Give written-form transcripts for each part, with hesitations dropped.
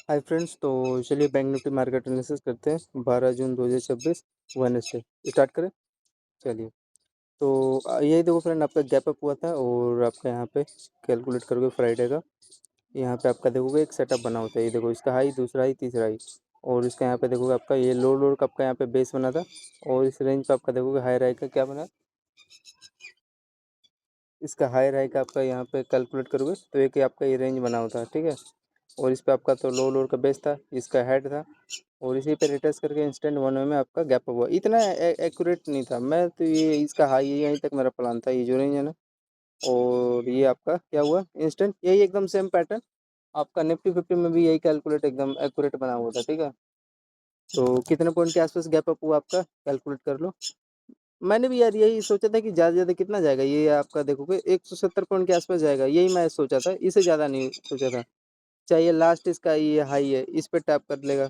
Hi friends, तो चलिए bank Nifty market analysis करते हैं। 12 जून 2026 वेडनेसडे स्टार्ट करें। चलिए, तो यही देखो फ्रेंड, आपका गैप अप हुआ था और आपका यहाँ पे कैलकुलेट करोगे फ्राइडे का। यहाँ पे आपका देखोगे एक सेटअप बना होता है। ये देखो, इसका हाई, दूसरा हाई, तीसरा हाई, और इसका यहाँ पे देखोगे आपका ये लो लोड का आपका यहाँ पे बेस बना था। और इस रेंज पे आपका देखोगे हाई राई का क्या बना, इसका हाई राई का आपका यहाँ पे कैलकुलेट करोगे तो एक आपका ये रेंज बना होता है, ठीक है। और इस पे आपका तो लो लोड का बेस था, इसका हेड था, और इसी पे रिटेस्ट करके इंस्टेंट वन वे में आपका गैप हुआ। इतना एक्यूरेट नहीं था, मैं तो ये इसका हाई यहीं तक मेरा प्लान था, ये जो रेंज है ना। और ये आपका क्या हुआ, इंस्टेंट यही एकदम सेम पैटर्न आपका निफ्टी फिफ्टी में भी यही कैलकुलेट एकदम एक्यूरेट बना हुआ था, ठीक है। तो कितने पॉइंट के आसपास गैप अप हुआ आपका, कैलकुलेट कर लो। मैंने भी यार यही सोचा था कि ज़्यादा से ज़्यादा कितना जाएगा, ये आपका देखोगे 170 पॉइंट के आसपास जाएगा, यही मैं सोचा था, इससे ज़्यादा नहीं सोचा था। चाहे लास्ट इसका ये हाई है, इस पे टैप कर लेगा,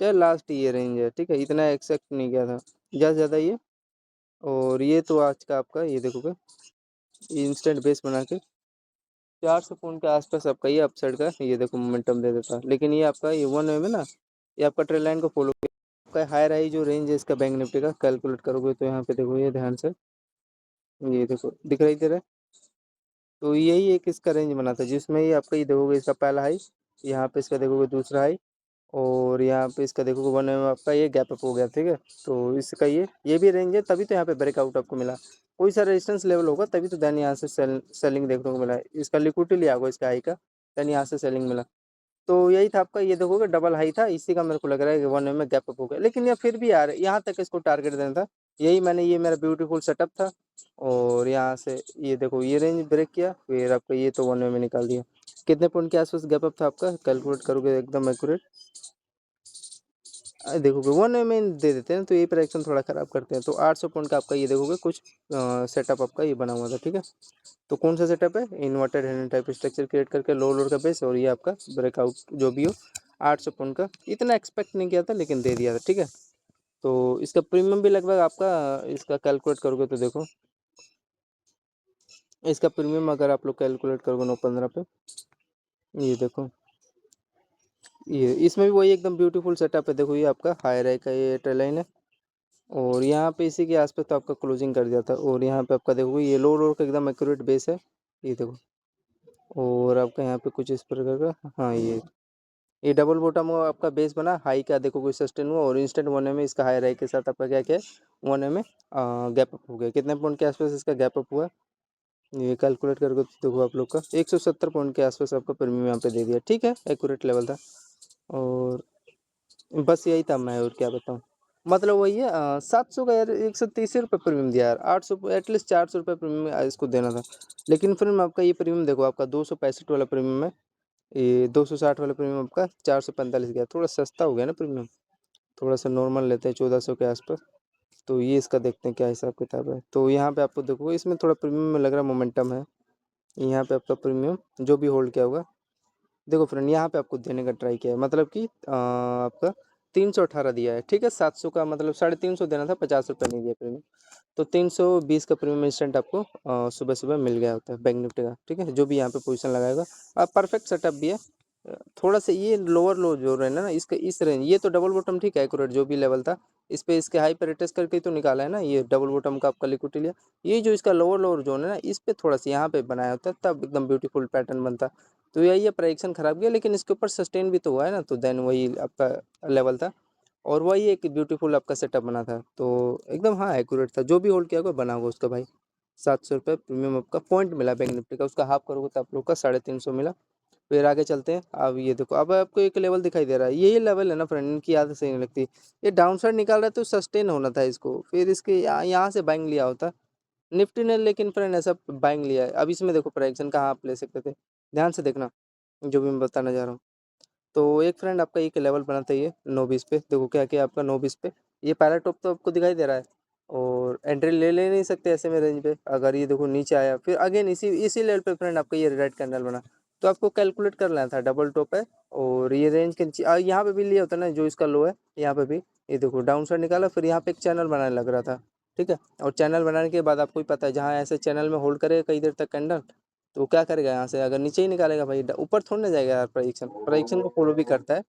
चाहे लास्ट ये रेंज है, ठीक है, इतना एक्सेप्ट नहीं किया था ज़्यादा से ज़्यादा ये। और ये तो आज का आपका ये देखोगे इंस्टेंट बेस बना के 400 पॉइंट के आसपास आपका ये अपसाइड का ये देखो मोमेंटम दे देता है। लेकिन ये आपका ये वन वे में ना, ये आपका ट्रेल लाइन को फॉलो आपका हायर हाई जो रेंज है इसका बैंक निफ्टी का कैलकुलेट करोगे तो यहाँ पे देखो, ये ध्यान से, ये देखो दिख रही तेरा। तो यही एक इसका रेंज बना था जिसमें ये आपका ये देखोगे इसका पहला हाई, यहाँ पे इसका देखोगे दूसरा हाई, और यहाँ पे इसका देखोगे वन में आपका ये गैप अप हो गया, ठीक है। तो इसका ये भी रेंज है, तभी तो यहाँ पे ब्रेकआउट आपको मिला। कोई सा रेजिस्टेंस लेवल होगा तभी तो देन यहाँ से सेलिंग देखने को मिला है। इसका लिक्विडिटी लिया होगा इसका हाई का, देन यहाँ से सेलिंग मिला। तो यही था आपका, ये देखोगे डबल हाई था, इसी का मेरे को लग रहा है कि वन में गैप अप हो गया। लेकिन ये फिर भी यार यहाँ तक इसको टारगेट देना था, यही मैंने, ये मेरा ब्यूटीफुल सेटअप था। और यहाँ से ये देखो ये रेंज ब्रेक किया, फिर आपका ये तो वन में निकाल दिया। कितने पॉइंट के आसपास गैप अप था आपका, कैलकुलेट करोगे एकदम एक्यूरेट। देखोगे वन में दे देते हैं तो ये प्राइक्शन थोड़ा ख़राब करते हैं। तो 800 पॉइंट का आपका ये देखोगे कुछ सेटअप आपका ये बना हुआ था, ठीक है। तो कौन सा सेटअप है, inverted hand type structure create करके लो लोड का बेस, और ये आपका ब्रेकआउट जो भी हो 800 पॉइंट का। इतना एक्सपेक्ट नहीं किया था लेकिन दे दिया था, ठीक है। तो इसका प्रीमियम भी लगभग आपका, इसका कैलकुलेट करोगे तो देखो, इसका प्रीमियम अगर आप लोग कैलकुलेट करोगे 915 पे, ये देखो, ये इसमें भी वही एकदम ब्यूटीफुल सेटअप है। देखो ये आपका हाई राई का ये ट्रेल लाइन है, और यहाँ पे इसी के आसपास तो आपका क्लोजिंग कर दिया था। और यहाँ पे आपका देखोगे ये लो लोड का एकदम एक्यूरेट बेस है, ये देखो। और आपका यहाँ पे कुछ इस प्रकार का, हाँ ये डबल बॉटम आपका बेस बना, हाई का देखोगे सस्टेन हुआ, और इंस्टेंट वन में इसका हाई राई के साथ आपका क्या क्या है, वन में गैप अप हो गया। कितने पॉइंट के आसपास इसका गैप अप हुआ, ये कैलकुलेट करके तो देखो आप लोग का 170 पॉइंट के आसपास आपका प्रीमियम यहाँ पे दे दिया, ठीक है, एक्यूरेट लेवल था। और बस यही था, मैं और क्या बताऊँ। मतलब वही है 700 का यार, 130 रुपये प्रीमियम दिया यार, 800 एटलीस्ट 400 रुपये प्रीमियम इसको देना था। लेकिन फिर आपका ये प्रीमियम देखो, आपका 265 वाला प्रीमियम है, ये 260 वाला प्रीमियम आपका 445 गया, थोड़ा सस्ता हो गया ना प्रीमियम। थोड़ा सा नॉर्मल लेते हैं 1400 के आसपास। तो ये इसका देखते हैं क्या हिसाब किताब है। तो यहाँ पे आपको देखो इसमें थोड़ा प्रीमियम में लग रहा मोमेंटम है। यहाँ पे आपका प्रीमियम जो भी होल्ड किया होगा, देखो फ्रेंड यहाँ पे आपको देने का ट्राई किया है, मतलब कि आपका 318 दिया है, ठीक है। 700 का मतलब 350 देना था, 50 रुपये नहीं दिया प्रीमियम। तो 320 का प्रीमियम इंस्टेंट आपको सुबह सुबह मिल गया होता है बैंक निफ्टी का, ठीक है। जो भी यहाँ पे पोजीशन लगाएगा, परफेक्ट सेटअप भी है। थोड़ा सा ये लोअर लो जो रहे ना इसका, इस रेंज, ये तो डबल बॉटम ठीक है एक्यूरेट जो भी लेवल था, इस पे इसके हाई पे रिटेस्ट करके तो निकाला है ना, ये डबल बॉटम का आपका लिक्विडिटी लिया। ये जो इसका लोअर लोअर जोन है ना, इस पे थोड़ा सा यहाँ पे बनाया होता है तब एकदम ब्यूटीफुल पैटर्न बनता। तो यही है, प्राइक्शन खराब गया लेकिन इसके ऊपर सस्टेन भी तो हुआ है ना, तो देन वही आपका लेवल था। और वही एक ब्यूटीफुल आपका सेटअप बना था, तो एकदम हाँ एक्यूरेट था, जो भी होल्ड किया होगा बना होगा उसका भाई। 700 रुपये प्रीमियम आपका पॉइंट मिला बैंक निफ्टी का, उसका हाफ करोगे तो आप लोग का 350 मिला। फिर आगे चलते हैं। अब ये देखो, अब आपको एक लेवल दिखाई दे रहा है, यही लेवल है ना फ्रेंड, इनकी आदत सही नहीं लगती। ये डाउन साइड निकाल रहा है तो सस्टेन होना था इसको, फिर इसके यहाँ से बाइंग लिया होता निफ्टी ने, लेकिन फ्रेंड ऐसा बाइंग लिया है। अब इसमें देखो प्राइक्शन कहाँ आप ले सकते थे, ध्यान से देखना जो भी मैं बताना जा रहा हूँ। तो एक फ्रेंड आपका एक लेवल बनाता है ये 920 पे, देखो क्या क्या आपका 920 पे, ये पहला टॉप तो आपको दिखाई दे रहा है। और एंट्री ले नहीं सकते ऐसे में रेंज पे, अगर ये देखो नीचे आया फिर अगेन इसी इसी लेवल पे फ्रेंड आपका ये रेड कैंडल बना, तो आपको कैलकुलेट कर लेना था डबल टॉप है। और ये रेंज के नीचे यहाँ पे भी लिया होता है ना, जो इसका लो है यहाँ पे भी, ये देखो डाउन साइड निकाला, फिर यहाँ पे एक चैनल बनाने लग रहा था, ठीक है। और चैनल बनाने के बाद आपको ही पता है, जहाँ ऐसे चैनल में होल्ड करेगा कई देर तक कैंडल, तो क्या करेगा यहाँ से, अगर नीचे ही निकालेगा भाई, ऊपर थोड़ी ना जाएगा यार। प्रेडिक्शन प्रेडिक्शन को फॉलो भी करता है,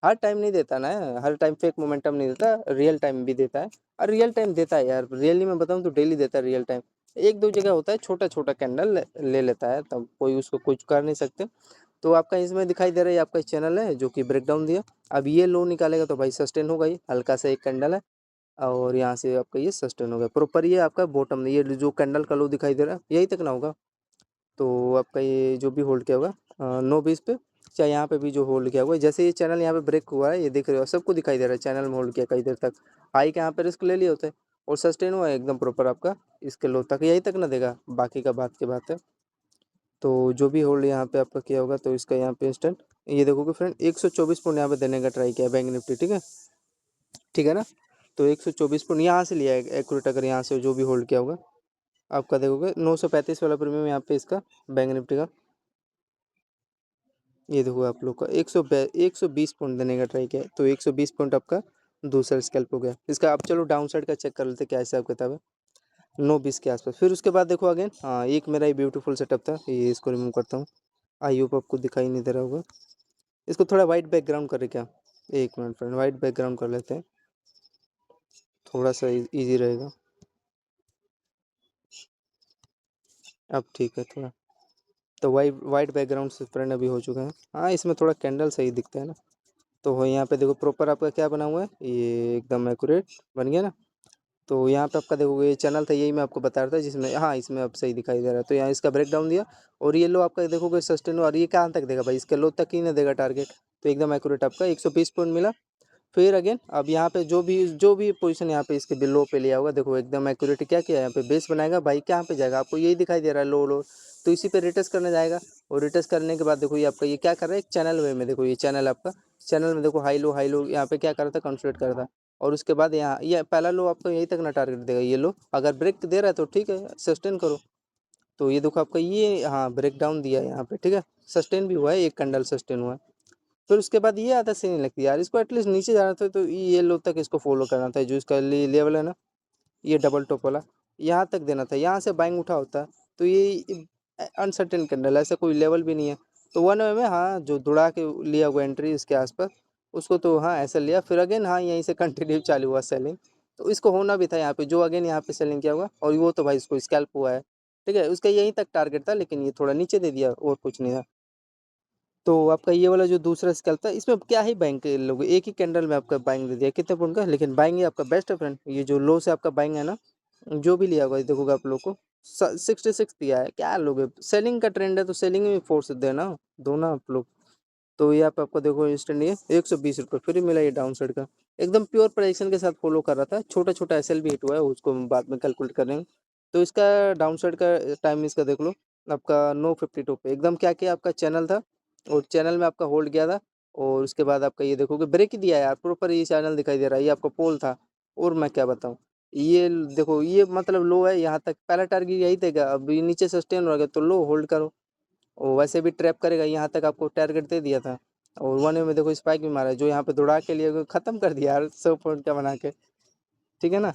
हर टाइम नहीं देता ना, हर टाइम फेक मोमेंटम नहीं देता, रियल टाइम भी देता है। और रियल टाइम देता है यार, रियली मैं बताऊँ तो डेली देता है रियल टाइम। एक दो जगह होता है छोटा छोटा कैंडल ले लेता है, तब कोई उसको कुछ कर नहीं सकते। तो आपका इसमें दिखाई दे रहा है, आपका चैनल है जो कि ब्रेकडाउन दिया। अब ये लो निकालेगा तो भाई सस्टेन होगा ही, हल्का सा एक कैंडल है, और यहाँ से आपका ये सस्टेन हो गया प्रॉपर। ये आपका बॉटम, ये जो कैंडल का लो दिखाई दे रहा है यही तक ना होगा। तो आपका ये जो भी होल्ड किया होगा 9-20 पे, चाहे यहाँ पे भी जो होल्ड किया हुआ है, जैसे ये चैनल यहाँ पे ब्रेक हुआ है, ये देख रहे हो सबको दिखाई दे रहा है, चैनल में होल्ड किया कई देर तक, हाई के यहाँ पे रिस्क ले लिए होते हैं, और सस्टेन हुआ है एकदम प्रॉपर आपका इसके लो तक, यही तक ना देगा, बाकी का बात की बात है। तो जो भी होल्ड यहाँ पे आपका किया होगा, तो इसका यहाँ पे इंस्टेंट ये देखोगे फ्रेंड, 124 पॉइंट यहाँ पे देने का ट्राई किया बैंक निफ्टी, ठीक है, ठीक है ना। तो 124 पॉइंट यहाँ से लिया है एक्यूरेट, अगर यहाँ से जो भी होल्ड किया होगा, आपका देखोगे 935 वाला प्रीमियम यहाँ पे इसका बैंक निफ्टी का, ये देखो आप लोग का 120 पॉइंट देने का ट्राई किया है, तो 120 पॉइंट आपका दूसरा स्कैल्प हो गया इसका। अब चलो डाउन साइड का चेक कर लेते क्या हिसाब किताब है, 9-20 के आसपास। फिर उसके बाद देखो अगेन, हाँ एक मेरा ये ब्यूटीफुल सेटअप था, ये इसको रिमूव करता हूँ, आई होप आपको दिखाई नहीं दे रहा होगा। इसको थोड़ा वाइट बैकग्राउंड करे क्या, एक मिनट फ्रेंड, वाइट बैकग्राउंड कर लेते हैं, थोड़ा सा इजी रहेगा। अब ठीक है थोड़ा, तो वाइट वाइट बैकग्राउंड से फ्रेंड अभी हो चुका है। हाँ इसमें थोड़ा कैंडल सही दिखता है ना। तो हो यहाँ पे देखो प्रॉपर आपका क्या बना हुआ है, ये एकदम एक्यूरेट बन गया ना। तो यहाँ पे आपका देखोगे ये चैनल था, यही मैं आपको बता रहा था, जिसमें हाँ इसमें अब सही दिखाई दे रहा है। तो यहाँ इसका ब्रेक डाउन दिया, और ये लो आपका देखोगे सस्टेन, और ये कहाँ तक देगा भाई, इसके लो तक ही ना देगा टारगेट। तो एकदम एक्यूरेट आपका 120 पॉइंट मिला। फिर अगेन अब यहाँ पे जो भी पोजीशन यहाँ पे इसके लो पे लिया होगा, देखो एकदम एक्यूरेट क्या किया है, यहाँ पे बेस बनाएगा भाई, कहाँ पे जाएगा आपको यही दिखाई दे रहा है, लो लो, तो इसी पे रिटेस्ट करने जाएगा। और रिटेस्ट करने के बाद देखो ये आपका ये क्या कर रहा है, एक चैनल वे में, देखो ये चैनल आपका, चैनल में देखो हाई लो यहाँ पे क्या कर रहा था, कंसोलिडेट कर रहा था। और उसके बाद यहाँ ये पहला लो आपको यहीं तक ना टारगेट देगा, ये लो अगर ब्रेक दे रहा है तो ठीक है सस्टेन करो। तो ये देखो आपका ये हाँ ब्रेक डाउन दिया है यहाँ पे, ठीक है, सस्टेन भी हुआ है, एक कैंडल सस्टेन हुआ है। फिर उसके बाद ये आदत सही नहीं लगती यार, इसको एटलीस्ट नीचे जाना था, तो ये लो तक इसको फॉलो करना था, जो इसका लेवल है ना, ये डबल टॉप वाला, यहाँ तक देना था, यहाँ से बाइंग उठा होता। तो ये अनसर्टेन कैंडल, ऐसा कोई लेवल भी नहीं है। तो 1 वे में हाँ जो दौड़ा के लिया हुआ एंट्री इसके आसपास, उसको तो हाँ ऐसा लिया, फिर अगेन हाँ यहीं से कंटिन्यू चालू हुआ सेलिंग। तो इसको होना भी था यहाँ पे, जो अगेन यहाँ पे सेलिंग किया हुआ, और वो तो भाई इसको स्कैल्प हुआ है, ठीक है, उसका यहीं तक टारगेट था, लेकिन ये थोड़ा नीचे दे दिया और कुछ नहीं था। तो आपका ये वाला जो दूसरा स्कैल्प था, इसमें क्या ही बाइंग के लोग, एक ही कैंडल में आपका बाइंग दे दिया कितने पॉइंट का, लेकिन बाइंग ही आपका बेस्ट है फ्रेंड। ये जो लो से आपका बाइंग है ना, जो भी लिया होगा ये देखोगे आप लोग को 66 दिया है, क्या लोगे, सेलिंग का ट्रेंड है तो सेलिंग में फोर्स देना दो ना आप लोग। तो ये आपको देखो इंस्टेंट ये 120 रुपये फ्री मिला, ये डाउन साइड का एकदम प्योर प्राइजेशन के साथ फॉलो कर रहा था, छोटा छोटा एसएल भी हिट हुआ है, उसको हम बाद में कैलकुलेट करेंगे। तो इसका डाउन साइड का टाइम इसका देख लो, आपका 952 पे एकदम क्या किया, आपका चैनल था, और चैनल में आपका होल्ड किया था। और उसके बाद आपका ये देखोगे ब्रेक ही दिया यार प्रॉपर, ये चैनल दिखाई दे रहा है, ये आपका पोल था। और मैं क्या बताऊँ, ये देखो ये मतलब लो है, यहाँ तक पहला टारगेट यही देगा, अब ये नीचे सस्टेन हो गया तो लो होल्ड करो, और वैसे भी ट्रैप करेगा, यहाँ तक आपको टारगेट दे दिया था। और 1 वे में देखो स्पाइक भी मारा है, जो यहाँ पे दौड़ा के लिए खत्म कर दिया यार 100 पॉइंट का बना के, ठीक है ना।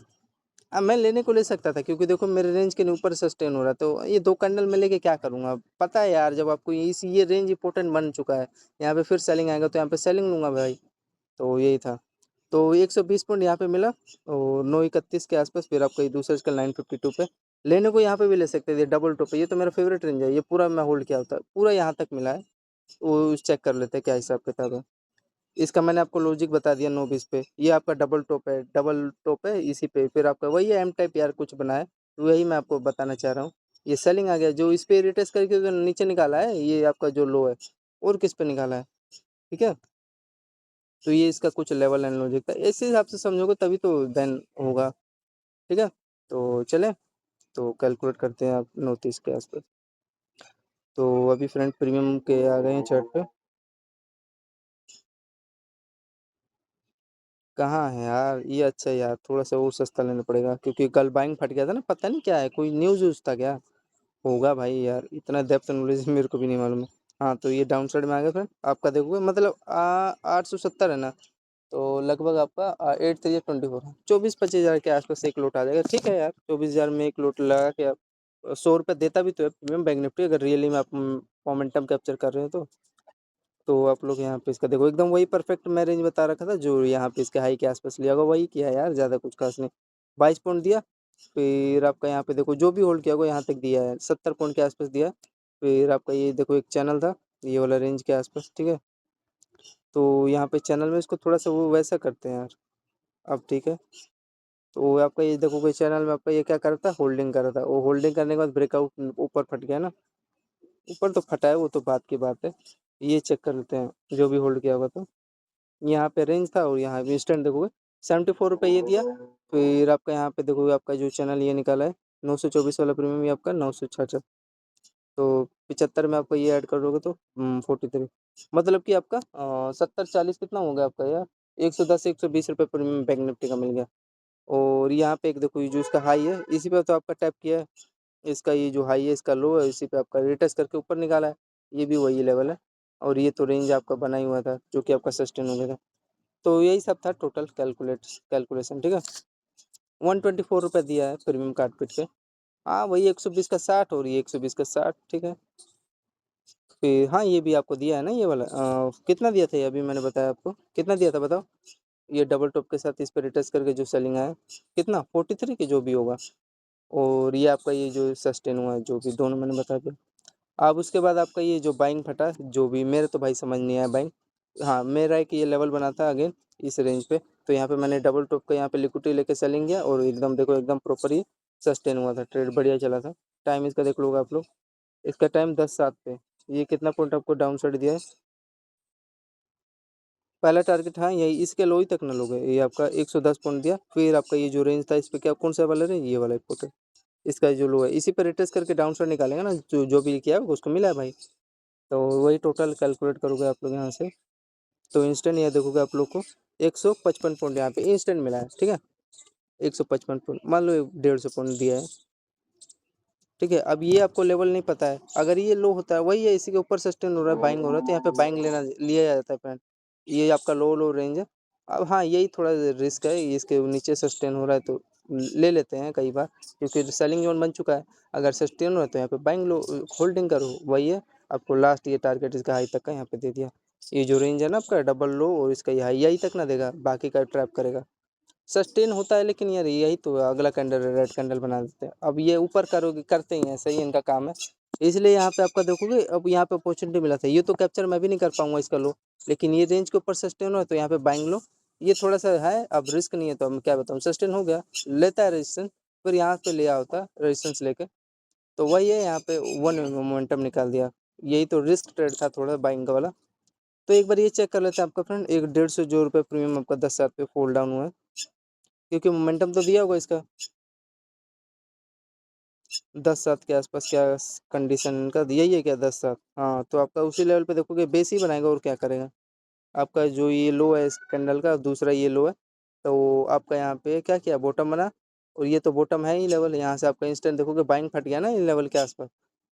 अब मैं लेने को ले सकता था, क्योंकि देखो मेरे रेंज के ऊपर सस्टेन हो रहा है, तो ये दो कैंडल में लेके क्या करूँगा, पता है यार, जब आपको ये रेंज इंपॉर्टेंट बन चुका है, यहाँ पे फिर सेलिंग आएगा तो यहाँ पे सेलिंग लूँगा भाई। तो यही था। तो 120 पॉइंट यहाँ पे मिला, और 931 के आसपास, फिर आपका ये दूसरा इसका 952 पे लेने को यहाँ पे भी ले सकते थे, डबल टॉप पे, ये तो मेरा फेवरेट रेंज है, ये पूरा मैं होल्ड किया होता है, पूरा यहाँ तक मिला है। वो चेक कर लेते हैं क्या हिसाब किताब है। इसका मैंने आपको लॉजिक बता दिया 9-20 पे, ये आपका डबल टॉप है इसी पे, फिर आपका वही एम टाइप यार कुछ बना है, तो वही मैं आपको बताना चाह रहा हूँ। ये सेलिंग आ गया, जो इस पे रिटेस्ट करके जो नीचे निकाला है, ये आपका जो लो है, और किस पे निकाला है, ठीक है। तो ये इसका कुछ लेवल एंड लॉजिक था, इस हिसाब से समझोगे तभी तो देन होगा, ठीक है। तो चले, तो कैलकुलेट करते हैं आप 29 के आसपास। तो अभी फ्रंट प्रीमियम के आ गए हैं चार्ट पे, कहाँ है यार ये, अच्छा यार थोड़ा सा और सस्ता लेना पड़ेगा, क्योंकि कल बाइंग फट गया था ना, पता नहीं क्या है, कोई न्यूज़ व्यूज़ था क्या, होगा भाई यार, इतना डेप्थ नॉलेज मेरे को भी नहीं मालूम है। हाँ तो ये डाउन साइड में आ गया फ्रेंड, आपका देखोगे मतलब 870 है ना, तो लगभग आपका 8 3 24 24-25 हज़ार के आसपास एक लोट आ जाएगा, ठीक है यार, 24 हज़ार में एक लोट लगा के आप 100 रुपये देता भी तो है प्रीमियम बैंक निफ्टी, अगर रियली में आप मोमेंटम कैप्चर कर रहे हो तो आप लोग यहाँ पे इसका देखो एकदम वही परफेक्ट मैं रेंज बता रखा था जो यहाँ पे इसके हाई के आसपास लिया होगा, वही किया यार, ज़्यादा कुछ खास नहीं। 22 पॉइंट दिया, फिर आपका यहाँ पे देखो जो भी होल्ड किया होगा यहाँ तक दिया है, 70 पॉइंट के आसपास दिया। फिर आपका ये देखो एक चैनल था ये वाला रेंज के आसपास, ठीक है। तो यहाँ पे चैनल में इसको थोड़ा सा वो वैसा करते हैं यार अब, ठीक है। तो आपका ये देखो कोई चैनल में आपका ये क्या कर रहा था, होल्डिंग कर रहा था, वो होल्डिंग करने के बाद ब्रेकआउट ऊपर फट गया ना, ऊपर तो फटा है वो तो बात की बात है। ये चेक कर लेते हैं जो भी होल्ड किया होगा तो। यहाँ पे रेंज था और यहाँ पे इंस्टेंट देखोगे 74 रुपये ये दिया। फिर आपका यहाँ पे देखोगे आपका जो चैनल ये निकाला है 924 वाला प्रीमियम, ये आपका 966, तो 75 में आपका ये ऐड करोगे तो 43, मतलब कि आपका 70 40 कितना हो गया आपका यार, 110 120 रुपये प्रीमियम बैंक निफ्टी का मिल गया। और यहाँ पे एक देखो ये जो इसका हाई है इसी पे तो आपका टैप किया है, इसका ये जो हाई है इसका लो है, इसी पे आपका रिटेस्ट करके ऊपर निकाला है, ये भी वही लेवल है। और ये तो रेंज आपका बना ही हुआ था जो कि आपका सस्टेन हो गया था। तो यही सब था टोटल कैलकुलेशन, ठीक है। 124 रुपये दिया है प्रीमियम कार्ड पिट के। हाँ वही 120 का 60 और ये 120 का 60, ठीक है। फिर हाँ ये भी आपको दिया है ना ये वाला, कितना दिया था ये, अभी मैंने बताया आपको कितना दिया था बताओ। ये डबल टॉप के साथ इस पर रिटच करके जो सेलिंग आया कितना 43 के जो भी होगा। और ये आपका ये जो सस्टेन हुआ है जो भी दोनों मैंने बता दिया। अब उसके बाद आपका ये जो बाइंग फटा जो भी, मेरे तो भाई समझ नहीं आया बाइंग। हाँ मेरा है कि ये लेवल बना था अगेन इस रेंज पे, तो यहाँ पे मैंने डबल टॉप का यहाँ पे लिक्विडिटी लेके सेलिंग किया और एकदम देखो एकदम प्रॉपर ही सस्टेन हुआ था, ट्रेड बढ़िया चला था। टाइम इसका देख लोगे आप लोग, इसका टाइम 10:07 पे। ये कितना पॉइंट आपको डाउन साइड दिया है, पहला टारगेट हाँ यही इसके लो ही तक ना लोगे, ये आपका 110 पॉइंट दिया। फिर आपका ये जो रेंज था इस पे क्या कौन सा वाला रेंज, ये वाला एक, इसका जो लो है इसी पर रिटेस्ट करके डाउन साइड निकालेंगे ना, जो जो भी किया है उसको मिला है भाई। तो वही टोटल कैलकुलेट करोगे आप लोग यहाँ से, तो इंस्टेंट यहाँ देखोगे आप लोग को 155 पॉइंट यहाँ पे इंस्टेंट मिला है, ठीक है। 155 पॉइंट मान लो 150 पॉइंट दिया है, ठीक है। अब ये आपको लेवल नहीं पता है, अगर ये लो होता है वही है इसी के ऊपर सस्टेन हो रहा है बाइंग हो रहा है तो यहाँ पे बाइंग लेना लिया जाता है फ्रेंड। ये आपका लो रेंज है। अब हाँ यही थोड़ा रिस्क है, इसके नीचे सस्टेन हो रहा है तो ले लेते हैं कई बार, क्योंकि सेलिंग जोन बन चुका है। अगर सस्टेन हो रहा है तो यहाँ पे बाइंग लो होल्डिंग करो, वही है। आपको लास्ट ये टारगेट इसका हाई तक का यहाँ पे दे दिया। ये जो रेंज है ना आपका डबल लो और इसका ये हाई यही तक ना देगा, बाकी का ट्रैप करेगा। सस्टेन होता है लेकिन यार यही तो अगला कैंडल रेड कैंडल बना देते हैं, अब ये ऊपर करोगे करते ही हैं, सही इनका काम है। इसलिए यहाँ पे आपका देखोगे अब यहाँ पे अपॉर्चुनिटी मिला था, ये तो कैप्चर मैं भी नहीं कर पाऊंगा इसका लो, लेकिन ये रेंज के ऊपर सस्टेन हो तो यहाँ पे बाइंग लो। ये थोड़ा सा है अब रिस्क नहीं है तो मैं क्या बताऊँ, सस्टेन हो गया लेता है रेजिस्टेंस, फिर यहाँ पे लिया होता रेजिस्टेंस लेके, तो वही है यहाँ पे वन मोमेंटम निकाल दिया। यही तो रिस्क ट्रेड था थोड़ा बाइंग का वाला। तो एक बार ये चेक कर लेते हैं आपका फ्रेंड, एक 150 जो रुपये प्रीमियम आपका 10 7 पे फोल्ड डाउन हुआ है, क्योंकि मोमेंटम तो दिया होगा इसका 10 7 के आसपास, क्या कंडीशन इनका यही है क्या 10 7, हाँ तो आपका उसी लेवल पे देखोगे बेस ही बनाएगा और क्या करेगा। आपका जो ये लो है इस कैंडल का, दूसरा ये लो है, तो आपका यहाँ पे क्या किया बॉटम बना, और ये तो बॉटम है ही लेवल, यहाँ से आपका इंस्टेंट देखोगे बाइंग फट गया ना इन लेवल के आसपास।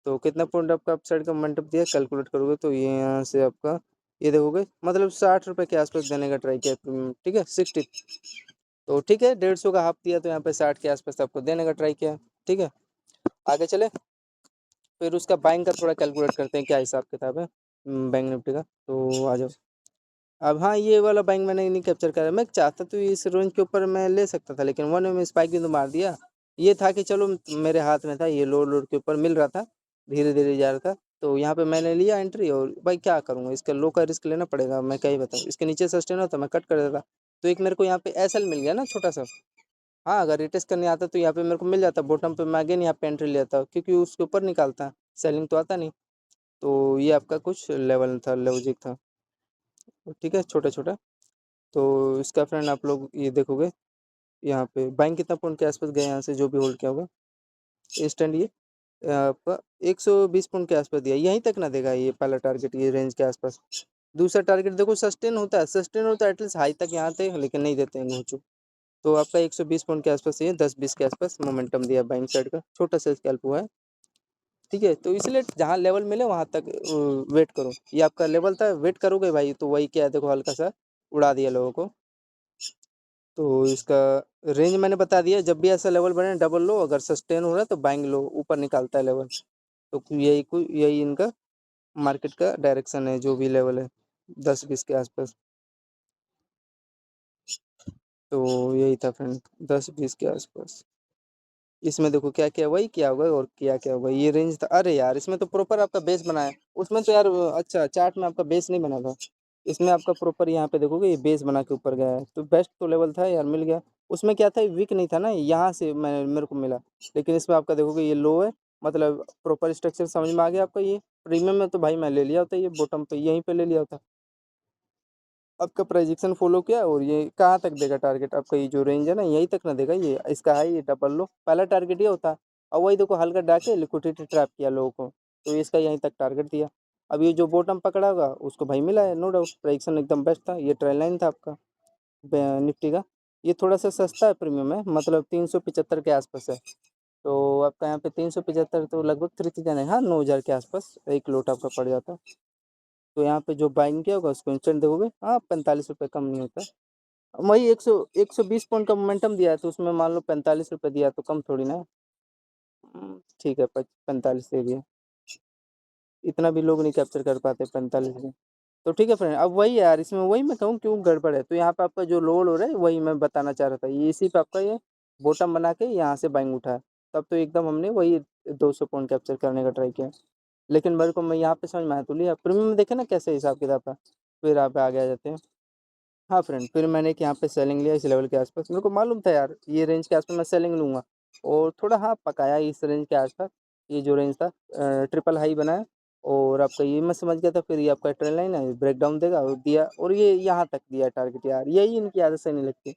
तो कितना पॉइंट आपका अप साइड का मोमेंटम दिया कैलकुलेट करोगे तो ये यहाँ से आपका ये देखोगे मतलब 60 रुपये के आसपास देने का ट्राई किया, ठीक है 60। तो ठीक है 150 का हाफ दिया तो यहाँ पे 60 के आसपास आपको देने का ट्राई किया, ठीक है। आगे चले, फिर उसका बाइंग का थोड़ा कैलकुलेट करते हैं क्या हिसाब किताब है बैंक निफ्टी का, तो आ जाओ। अब हाँ ये वाला बाइंग मैंने नहीं कैप्चर करा, मैं चाहता तो इस रेंज के ऊपर मैं ले सकता था, लेकिन वन में स्पाइक भी तो मार दिया। ये था कि चलो मेरे हाथ में था, ये लोड के ऊपर मिल रहा था, धीरे धीरे जा रहा था, तो यहाँ पे मैंने लिया एंट्री, और भाई क्या करूँगा इसका लो का रिस्क लेना पड़ेगा, मैं क्या ही बताऊँ, इसके नीचे सस्टेन होता मैं कट कर देता। तो एक मेरे को यहाँ पे एसएल मिल गया ना छोटा सा। हाँ अगर रिटेस्ट करने आता तो यहाँ पे मेरे को मिल जाता बॉटम पे, मैं अगेन यहाँ पे एंट्री लेता क्योंकि उसके ऊपर निकालता, सेलिंग तो आता नहीं। तो ये आपका कुछ लेवल था, लॉजिक था, ठीक है छोटा छोटा। तो इसका फ्रेंड आप लोग ये देखोगे यहाँ पे बाइंग कितना पॉइंट के आसपास गए यहाँ से जो भी होल्ड किया होगा इंस्टेंट, ये आपका 120 पॉइंट के आसपास दिया, यहीं तक ना देगा ये पहला टारगेट ये रेंज के आसपास। दूसरा टारगेट देखो सस्टेन होता है, सस्टेन होता है एटलीस्ट हाई तक यहाँ थे, लेकिन नहीं देते हैं घूचू। तो आपका 120 पॉइंट के आसपास ये 10 20 के आसपास मोमेंटम दिया बाइंग साइड का, छोटा सा स्कैल्प हुआ है, ठीक है। तो इसलिए जहाँ लेवल मिले वहाँ तक वेट करो, ये आपका लेवल था वेट करोगे भाई तो वही क्या है देखो हल्का सा उड़ा दिया लोगों को। तो इसका रेंज मैंने बता दिया, जब भी ऐसा लेवल बने डबल लो, अगर सस्टेन हो रहा है तो बाइंग लो, ऊपर निकालता है लेवल। तो यही इनका मार्केट का डायरेक्शन है, जो भी लेवल है 10-20 के आसपास। तो यही था फ्रेंड, 10-20 के आसपास। इसमें देखो क्या क्या वही क्या होगा और क्या क्या होगा, ये रेंज था। अरे यार इसमें तो प्रॉपर आपका बेस बना है, उसमें तो यार अच्छा चार्ट में आपका बेस नहीं बना था। इसमें आपका प्रॉपर यहाँ पे देखोगे ये बेस बना के ऊपर गया है, तो बेस्ट तो लेवल था यार, मिल गया। उसमें क्या था, वीक नहीं था ना, यहाँ से मैं मेरे को मिला। लेकिन इसमें आपका देखोगे ये लो है, मतलब प्रॉपर स्ट्रक्चर समझ में आ गया आपका। ये प्रीमियम में तो भाई मैं ले लिया होता, ये बॉटम पे यहीं पे ले लिया होता। आपका प्रोजेक्शन फॉलो किया, और ये कहाँ तक देगा टारगेट आपका, ये जो रेंज है ना यहीं तक ना देगा ये, इसका हाई ये डबल लो, पहला टारगेट ये होता है। और वही देखो हल्का डाके लिक्विडिटी ट्रैप किया लोगों को, तो इसका यहीं तक टारगेट दिया। अब ये जो बॉटम पकड़ा होगा उसको भाई मिला है, नो डाउट प्रोजेक्शन एकदम बेस्ट था, ये ट्रेल लाइन था आपका निफ्टी का। ये थोड़ा सा सस्ता है, प्रीमियम है, मतलब 375 के आसपास है। तो आपका यहाँ पे 375 तो लगभग 3000 है, हाँ 9000 के आसपास एक लोट आपका पड़ जाता। तो यहाँ पे जो बाइंग किया होगा उसको इंस्टेंट देखोगे, हाँ 45 रुपये कम नहीं होता। वही 120 पॉइंट का मोमेंटम दिया है, तो उसमें मान लो 45 रुपये दिया, तो कम थोड़ी ना है। ठीक है, 45 दे दिया, इतना भी लोग नहीं कैप्चर कर पाते 45 में। तो ठीक है फ्रेंड, अब वही है यार, इसमें वही मैं कहूँ क्यों गड़बड़ है। तो यहाँ पे आपका जो लोड हो रहा है वही मैं बताना चाह रहा था, ये इसी पे आपका ये बॉटम बना के यहाँ से बाइंग उठा है। तब तो एकदम हमने वही 200 पॉइंट कैप्चर करने का ट्राई किया। लेकिन मेरे को मैं यहाँ पे समझ में आया, तो लिया प्रीमियम में देखे ना कैसे हिसाब किताब है। फिर आप आगे आ जाते हैं। हाँ फ्रेंड, फिर मैंने एक यहाँ पे सेलिंग लिया इस लेवल के आसपास, मेरे को मालूम था यार ये रेंज के आसपास मैं सेलिंग लूँगा। और थोड़ा हाँ पकाया इस रेंज के आसपास, ये जो रेंज था ट्रिपल हाई बनाया। और आपका ये मैं समझ गया था, फिर ये आपका ट्रेंड लाइन है ब्रेक डाउन देगा और दिया, और ये यहाँ तक दिया टारगेट। यार यही इनकी आदत सही नहीं लगती।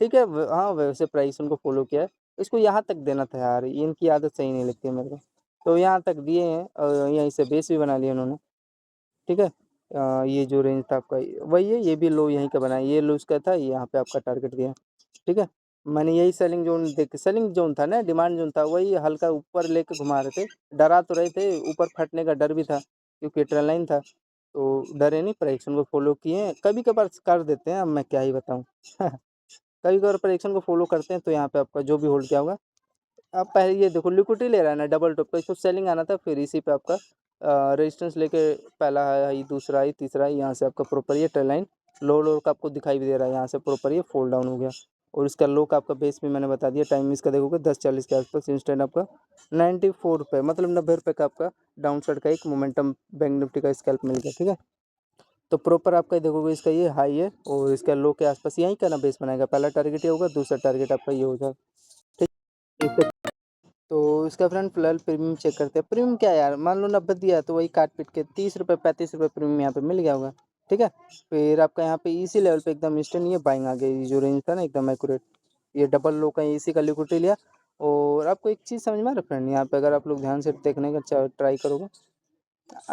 ठीक है हाँ वैसे प्राइस उनको फॉलो किया है, इसको यहाँ तक देना था यार, ये इनकी आदत सही नहीं लगती है मेरे को। तो यहाँ तक दिए हैं, और यहीं से बेस भी बना लिया उन्होंने। ठीक है, ये जो रेंज था आपका वही है, ये भी लो यहीं का बना है, ये लो उसका था, यहाँ पे आपका टारगेट दिया। ठीक है, मैंने यही सेलिंग जोन देख, सेलिंग जोन था ना, डिमांड जोन था, वही हल्का ऊपर लेके घुमा रहे थे। डरा तो रहे थे, ऊपर फटने का डर भी था क्योंकि ट्रेन लाइन था। तो डरे नहीं, प्राइक्शन को फॉलो किए, कभी कभार कर देते हैं, अब मैं क्या ही बताऊँ कभी कभार प्राइक्शन को फॉलो करते हैं। तो यहाँ पे आपका जो भी होल्ड किया होगा, आप पहले ये देखो लिक्विडिटी ले रहा है ना डबल टॉप, तो इसको सेलिंग आना था, फिर इसी पे आपका रेजिस्टेंस लेके पहला है, दूसरा है, तीसरा है, यहाँ से आपका प्रॉपर ये ट्रेल लाइन लो लो का आपको दिखाई भी दे रहा है, यहाँ से प्रॉपर ये फोल्ड डाउन हो गया। और इसका लो का आपका बेस भी मैंने बता दिया, टाइम इसका देखोगे 10:40 के आसपास, इंस्टेंट आपका 94 रुपये, मतलब 90 रुपये का आपका डाउन साइड का एक मोमेंटम बैंक निफ्टी का स्कैल्प मिल गया। ठीक है, तो प्रॉपर आपका देखोगे इसका ये हाई है, और इसका लो के आसपास यहीं का ना बेस बनाएगा, पहला टारगेट ये होगा, दूसरा टारगेट आपका ये होगा। ठीक, तो इसका फ्रेंड फिलहाल प्रीमियम चेक करते हैं। प्रीमियम क्या है यार, मान लो 90 दिया है, तो वही काट पीट के 30 रुपये 35 रुपये प्रीमियम यहाँ पे मिल गया होगा। ठीक है, फिर आपका यहाँ पे इसी लेवल पे एकदम इंस्टेंट ये बाइंग आ गई, जो रेंज था ना एकदम एक्यूरेट, ये डबल लो का इसी का लिक्विडिटी लिया। और आपको एक चीज़ समझ में आ रहा है फ्रेंड, यहाँ पे अगर आप लोग ध्यान से देखने का ट्राई करोगे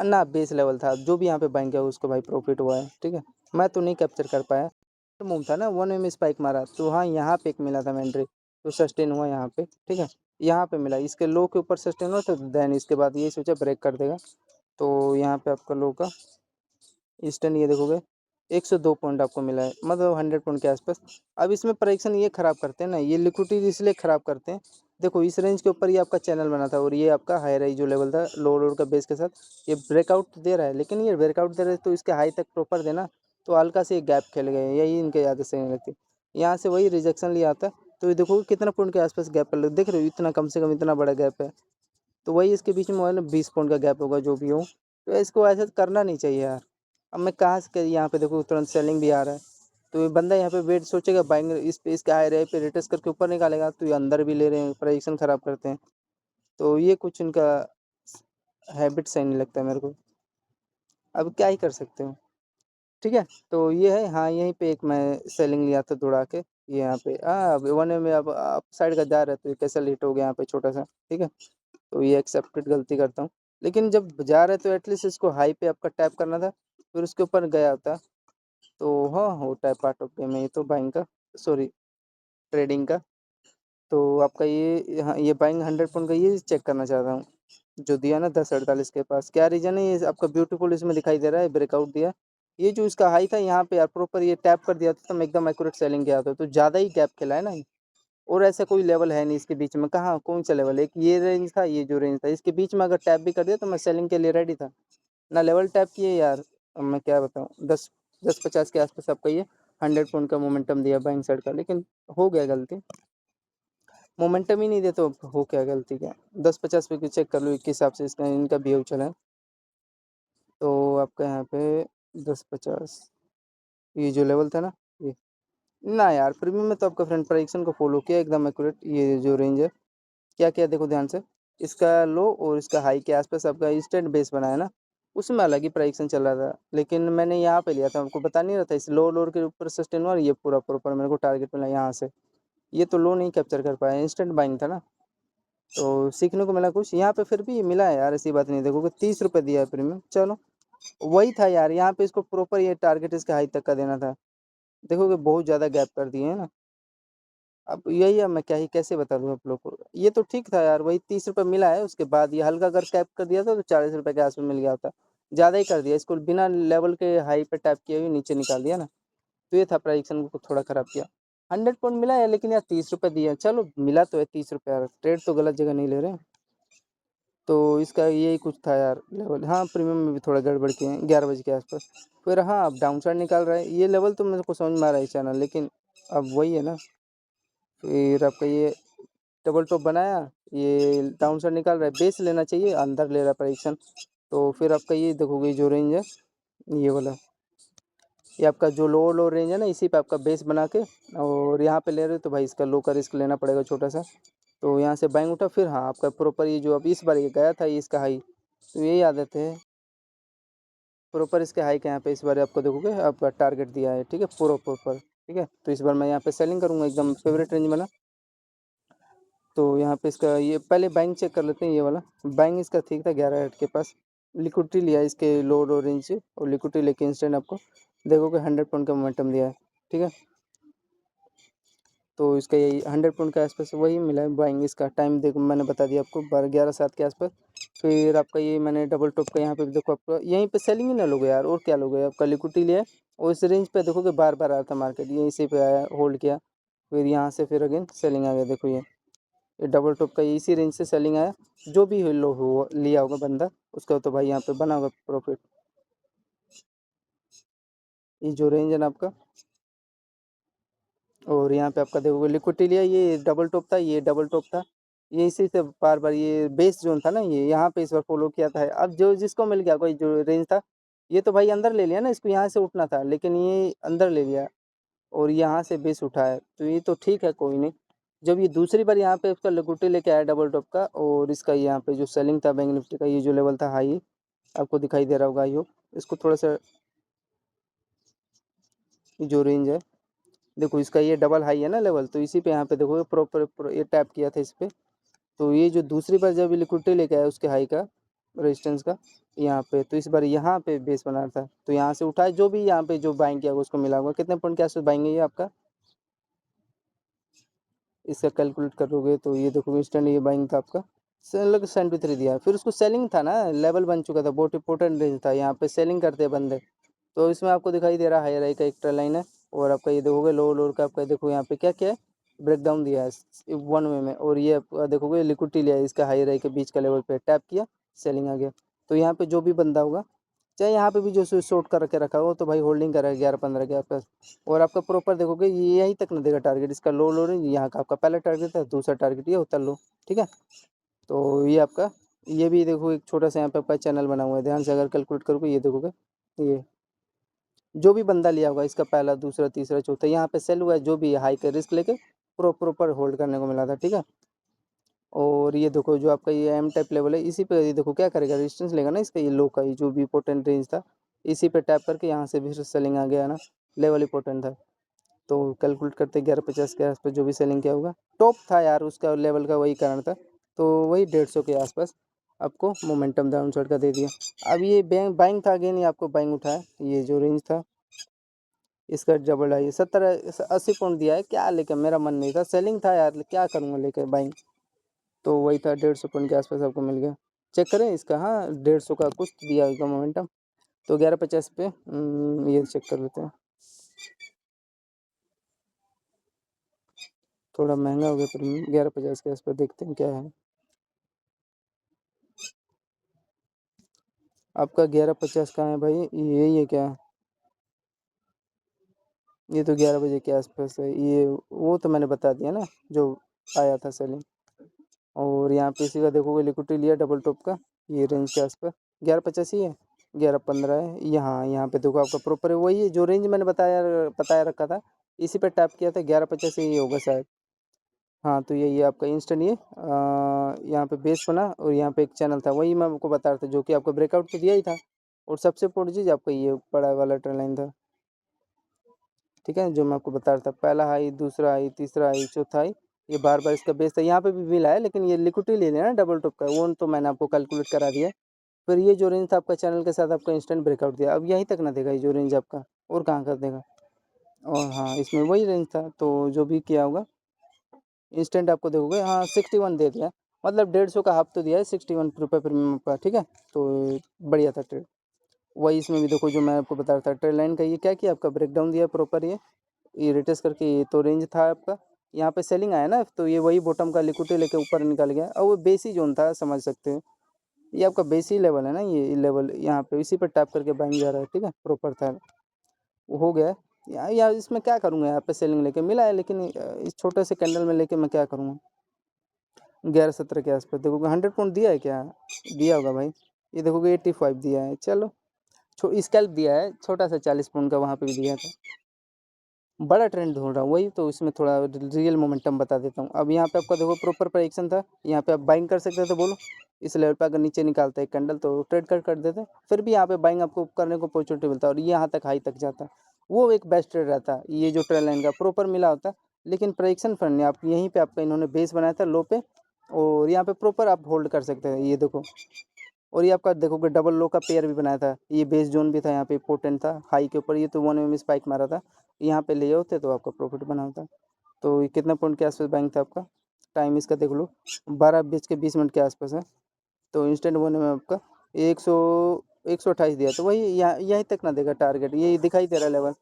ना, बेस लेवल था, जो भी यहाँ पे बाइंग किया उसको भाई प्रॉफिट हुआ है। ठीक है, मैं तो नहीं कैप्चर कर पाया, मूव था ना 1 में स्पाइक मारा, तो हाँ यहाँ पे एक मिला था एंट्री, तो सस्टेन हुआ यहाँ पे। ठीक है, यहाँ पे मिला, इसके लो के ऊपर सस्टेन हुआ, तो देन इसके बाद ये सोचा ब्रेक कर देगा। तो यहाँ पे आपका लो का स्टैंड ये देखोगे 102 पॉइंट आपको मिला है, मतलब 100 पॉइंट के आसपास। अब इसमें परीक्षण ये खराब करते हैं ना, ये लिक्विडिटी इसलिए खराब करते हैं। देखो इस रेंज के ऊपर ये आपका चैनल बना था, और ये आपका हाई राइज जो लेवल था लो लोड का बेस के साथ, ये ब्रेकआउट दे रहा है, लेकिन ये ब्रेकआउट दे रहा है तो इसके हाई तक प्रॉपर देना। तो हल्का से गैप खेल गए, यही इनके याद से नहीं लगती। यहाँ से वही रिजेक्शन लिया आता, तो ये देखो कितना पॉइंट के आसपास गैप है, देख रहे हो इतना, कम से कम इतना बड़ा गैप है। तो वही इसके बीच में वो है ना 20 पॉइंट का गैप होगा जो भी हो। तो इसको ऐसे करना नहीं चाहिए यार। अब मैं कहाँ से यहाँ पे देखो तुरंत सेलिंग भी आ रहा है, तो ये बंदा यहाँ पे वेट सोचेगा बाइंग इस पे, इसके हाई रहे पे रिटेस्ट करके ऊपर निकालेगा, तो ये अंदर भी ले रहे हैं, प्राइजेशन खराब करते हैं। तो ये कुछ इनका हैबिट सही नहीं लगता मेरे को, अब क्या ही कर सकते हो। ठीक है, तो ये है, हाँ यहीं पे एक मैं सेलिंग लिया था दौड़ा के, ये यहाँ पे अब 1 में अब आप साइड का जा रहा है, तो ये कैसा लेट हो गया यहाँ पे छोटा सा। ठीक है, तो ये एक्सेप्टेड गलती करता हूँ, लेकिन जब जा रहे तो एटलीस्ट इसको हाई पे आपका टैप करना था, फिर उसके ऊपर गया होता। तो हाँ होता है पार्ट ऑफ गेम है ये तो, बाइंग का, सॉरी ट्रेडिंग का। तो आपका ये हाँ ये बाइंग 100 पॉइंट का ये चेक करना चाहता हूँ, जो दिया ना 10:48 के पास, क्या रीज़न है, ये आपका ब्यूटीफुल इसमें दिखाई दे रहा है ब्रेकआउट दिया। ये जो इसका हाई था यहाँ पे यार प्रॉपर ये टैप कर दिया था तो मैं एकदम एक्यूरेट सेलिंग गया था, तो ज़्यादा ही गैप खेला है ना। और ऐसा कोई लेवल है नहीं इसके बीच में, कहाँ कौन सा लेवल है, एक ये रेंज था, ये जो रेंज था, इसके बीच में अगर टैप भी कर दिया तो मैं सेलिंग के लिए रेडी था। ना लेवल टैप किए यार। अब मैं क्या बताऊँ, 10-50 के आसपास आपका ये 100 पॉइंट का मोमेंटम दिया बाइंग साइड का, लेकिन हो गया गलती। मोमेंटम ही नहीं दे तो हो क्या गलती क्या। 10-50 पे चेक कर लो एक हिसाब से इसका इनका बिहेव चला है। तो आपका यहाँ पे 10-50 ये जो लेवल था ना, ये ना यार प्रीमियम में तो आपका फ्रेंड प्राइक्सन को फॉलो किया एकदम एक्यूरेट, ये जो रेंज है क्या क्या देखो ध्यान से, इसका लो और इसका हाई के आसपास आपका इंस्टेंट बेस बनाया ना, उसमें अलग ही प्राइक्सन चल रहा था, लेकिन मैंने यहाँ पे लिया था, आपको बता नहीं रहा था, इस लो लोअर के ऊपर सस्टेन हुआ और ये पूरा प्रॉपर मेरे को टारगेट मिला यहाँ से। ये तो लो नहीं कैप्चर कर पाया, इंस्टेंट बाइंग था ना। तो सीखने को मिला कुछ यहाँ पे, फिर भी मिला है यार, ऐसी बात नहीं, देखोगे 30 रुपये दिया है प्रीमियम, चलो वही था यार, यहाँ पे इसको प्रॉपर ये टारगेट इसके हाई तक का देना था। देखोगे बहुत ज़्यादा गैप कर दिए है ना। अब यही है, मैं क्या ही कैसे बता दूँ आप लोग को, ये तो ठीक था यार, वही 30 रुपये मिला है, उसके बाद ये हल्का अगर टैप कर दिया था तो 40 रुपये के आसपास मिल गया होता। ज़्यादा ही कर दिया इसको, बिना लेवल के हाई पे टैप किए हुए नीचे निकाल दिया ना। तो ये था प्राइक्सन को थोड़ा ख़राब किया। 100 पॉइंट मिला है, लेकिन यार 30 रुपये दिए, चलो मिला तो है 30 रुपये यार, ट्रेड तो गलत जगह नहीं ले रहे। तो इसका यही कुछ था यार लेवल, हाँ प्रीमियम में भी थोड़ा गड़बड़ किए हैं 11 बजे के आसपास। फिर हाँ अब डाउन साइड निकाल रहा है, ये लेवल तो मेरे को समझ में आ रहा है चैनल, लेकिन अब वही है ना। फिर आपका ये डबल टॉप बनाया, ये डाउन साइड निकाल रहा है, बेस लेना चाहिए, अंदर ले रहा है परीक्षण। तो फिर आपका ये देखोगे जो रेंज है ये वाला, ये आपका जो लो रेंज है ना, इसी पे आपका बेस बना के और यहाँ पे ले रहे हो तो भाई इसका लो का रिस्क लेना पड़ेगा छोटा सा। तो यहाँ से बाइंग उठा, फिर हाँ आपका प्रॉपर ये जो अब इस बार ये गया था ये इसका हाई, तो यही आदत है, प्रॉपर इसके हाई के यहाँ पे इस बार आपको देखोगे आपका टारगेट दिया है, ठीक है प्रॉपर, ठीक है। तो इस बार मैं यहाँ पे सेलिंग करूँगा एकदम फेवरेट रेंज में ना। तो यहाँ पे इसका ये पहले बैंक चेक कर लेते हैं, ये वाला बैंक इसका ठीक था 11 के पास, लिक्विडिटी लिया इसके लो रेंज से और लिक्विडिटी लेके इंस्टेंट आपको देखोगे 100 पॉइंट का मोमेंटम दिया है, ठीक है। तो इसका यही 100 पॉइंट के आसपास वही मिला है बाइंग, इसका टाइम देखो मैंने बता दिया आपको 12-11-7 के आसपास। फिर आपका ये मैंने डबल टॉप का यहाँ पे भी देखो आपका यहीं पे सेलिंग ही ना लोगे यार, और क्या लोगे, आपका लिक्विडिटी लिया है और इस रेंज पे देखोगे बार बार आया था मार्केट, ये इसी पे आया होल्ड किया, फिर यहाँ से फिर अगेन सेलिंग आ गया, देखो ये डबल टॉप का इसी रेंज से सेलिंग आया। जो भी लो हो लिया होगा बंदा उसका तो भाई यहाँ पे बना होगा प्रॉफिट। ये जो रेंज है ना आपका, और यहाँ पे आपका देखोगे लिक्विडिटी लिया, ये डबल टॉप था, ये डबल टॉप था, ये इसी से बार बार ये बेस जोन था ना, ये यहाँ पे इस बार फॉलो किया था। अब जो जिसको मिल गया कोई जो रेंज था, ये तो भाई अंदर ले लिया ना, इसको यहाँ से उठना था लेकिन ये अंदर ले लिया और यहाँ से बेस उठाया, तो ये तो ठीक है कोई नहीं। जब ये दूसरी बार यहाँ पे उसका लिक्विडिटी लेके आया डबल टॉप का, और इसका यहाँ पे जो सेलिंग था बैंक निफ्टी का, ये जो लेवल था हाई आपको दिखाई दे रहा होगा, आई होप इसको थोड़ा सा, जो रेंज है देखो इसका ये डबल हाई है ना लेवल, तो इसी पे यहाँ पे देखो प्रॉपर ये टैप किया था इस पे। तो ये जो दूसरी बार जब लिक्विडिटी लेके आया उसके हाई का रेजिस्टेंस का यहाँ पे, तो इस बार यहाँ पे बेस बना था, तो यहाँ से उठाए, जो भी यहाँ पे जो बाइंग किया उसको मिला होगा, कितने पॉइंट के आसपास बाइंग है ये आपका, इसका कैलकुलेट करोगे तो ये देखोगे इंस्टेंट ये बाइंग था आपका, लग 73 दिया है। फिर उसको सेलिंग था ना, लेवल बन चुका था, बहुत इंपॉर्टेंट रेंज था, यहाँ पे सेलिंग करते हैं बंदे। तो इसमें आपको दिखाई दे रहा है हाई राई का एक ट्रेल लाइन है, और आपका ये देखोगे लो लोअर का आपका देखो यहाँ पे क्या क्या है, ब्रेक डाउन दिया है 1 वे में, और ये आपका देखोगे लिक्विडिटी लिया है इसका हाई राई के बीच का लेवल पे टैप किया, सेलिंग आ गया। तो यहाँ पे जो भी बंदा होगा, चाहे यहाँ पे भी जो शॉर्ट कर के रखा हो तो भाई होल्डिंग करेगा 11-15 के आसपास। और आपका प्रॉपर देखोगे ये यहीं तक ना देगा टारगेट, इसका लो रेंज यहाँ का आपका पहला टारगेट था, दूसरा टारगेट ये उतर लो, ठीक है। तो ये आपका ये भी देखो एक छोटा सा यहाँ पे आपका चैनल बना हुआ है, ध्यान से अगर कैलकुलेट करोगे ये देखोगे, ये जो भी बंदा लिया होगा इसका पहला दूसरा तीसरा चौथा यहाँ पे सेल हुआ है, जो भी हाई का रिस्क लेके प्रॉपर होल्ड करने को मिला था, ठीक है। और ये देखो जो आपका ये एम टाइप लेवल है, इसी पे ये देखो क्या करेगा, रेजिस्टेंस लेगा ना इसका, ये लो का ये जो भी इंपॉर्टेंट रेंज था, इसी पे टैप करके यहाँ से भी सेलिंग आ गया ना, लेवल इंपॉर्टेंट था। तो कैलकुलेट करते 11-50 के आसपास जो भी सेलिंग किया होगा, टॉप था यार उसका लेवल का, वही कारण था। तो वही 150 के आसपास आपको मोमेंटम डाउन साइड का दे दिया। अब ये बैंक बाइंग था अगेन, ये आपको बाइंग उठाया, ये जो रेंज था इसका डबल आई 70-80 पॉइंट दिया है क्या, लेकिन मेरा मन नहीं था, सेलिंग था यार, क्या करूँगा लेकर बाइंग। तो वही था 150 पॉइंट के आसपास आपको मिल गया, चेक करें इसका, हाँ 150 का कुछ दिया होगा मोमेंटम। तो 1150 पे ये चेक कर लेते हैं। थोड़ा महंगा हो गया प्रीमियम, 1150 के आसपास, देखते हैं क्या है आपका। 1150 कहाँ है भाई, यही है क्या? ये तो 11 बजे के आसपास है ये, वो तो मैंने बता दिया ना जो आया था सेलिंग। और यहाँ पे इसी का देखोगे लिक्विडिटी लिया डबल टॉप का, ये रेंज के आसपास 1150 ही है, 1115 है। यहाँ पे देखो आपका प्रॉपर है वही है जो रेंज मैंने बताया रखा था, इसी पे टैप किया था, 1150 ही होगा शायद। हाँ तो यही है आपका इंस्टेंट, ये यहाँ पे बेस बना और यहाँ पे एक चैनल था, वही मैं आपको बता रहा था, जो कि आपको ब्रेकआउट तो दिया ही था। और सबसे इम्पोर्टेंट चीज़ आपका ये बड़ा वाला ट्रेंड लाइन था, ठीक है, जो मैं आपको बता रहा था, पहला हाई, दूसरा हाई, तीसरा हाई, चौथा हाई, ये बार बार इसका बेस था, यहाँ पे भी मिला है, लेकिन ये लिक्विडिटी ले लेना डबल टॉप का, वो तो मैंने आपको कैलकुलेट करा दिया। फिर ये जो रेंज था आपका चैनल के साथ आपका इंस्टेंट ब्रेकआउट दिया, अब यहीं तक ना देगा ये जो रेंज आपका, और कहाँ कर देगा। और हाँ इसमें वही रेंज था, तो जो भी किया होगा इंस्टेंट आपको देखोगे, हाँ 61 दे दिया, मतलब 150 का हाफ तो दिया है, 61 रुपये प्रीमियम का, ठीक है। तो बढ़िया था ट्रेड। वही इसमें भी देखो जो मैं आपको बता रहा था, ट्रेड लाइन का ये क्या किया आपका, ब्रेकडाउन दिया प्रॉपर, ये रिटेस्ट करके, ये तो रेंज था आपका, यहाँ पे सेलिंग आया ना, तो ये वही बॉटम का लिक्विडिटी लेके ऊपर निकल गया, और वो बेसी जोन था, समझ सकते हो, ये आपका बेसी लेवल है ना, ये लेवल यहाँ पे इसी पर टैप करके बाइंग जा रहा है, ठीक है, प्रॉपर था, वो हो गया। यार इसमें क्या करूँगा, यहाँ पे सेलिंग लेके मिला है, लेकिन इस छोटे से कैंडल में लेके मैं क्या करूँगा। 1117 के आसपास देखोगे, 100 पॉइंट दिया है क्या, दिया होगा भाई, ये देखोगे 85 दिया है, चलो स्कैल्प दिया है छोटा सा, 40 पॉइंट का वहाँ पे भी दिया था। बड़ा ट्रेंड ढूंढ रहा हूँ, वही तो इसमें थोड़ा रियल मोमेंटम बता देता हूँ। अब यहाँ पे आपका देखो प्रॉपर प्राइक्शन था, यहाँ पे आप बाइंग कर सकते थे, बोलो इस लेवल पे अगर नीचे निकालता है कैंडल तो ट्रेड कर देते, फिर भी यहाँ पे बाइंग आपको करने को अपॉर्चुनिटी मिलता है, और ये यहाँ तक हाई तक जाता, वो एक बेस्ट ट्रेड रहता, ये जो ट्रेड लाइन का प्रॉपर मिला होता। लेकिन प्राइक्शन फंड ने आप यहीं पे आपका इन्होंने बेस बनाया था लो पे, और यहाँ पे प्रॉपर आप होल्ड कर सकते हैं, ये देखो। और ये आपका देखोगे डबल लो का पेयर भी बनाया था, ये बेस जोन भी था, यहाँ पे इंपॉर्टेंट था हाई के ऊपर, ये तो 1 में स्पाइक मारा था, यहाँ पे ले होते तो आपका प्रॉफिट बना होता। तो ये कितना पॉइंट के आसपास बैंक था आपका, टाइम इसका देख लो, 12:20 के आसपास है। तो इंस्टेंट वन में आपका 128 दिया, तो वही यहाँ यहीं तक ना देगा टारगेट, ये दिखाई दे रहा लेवल।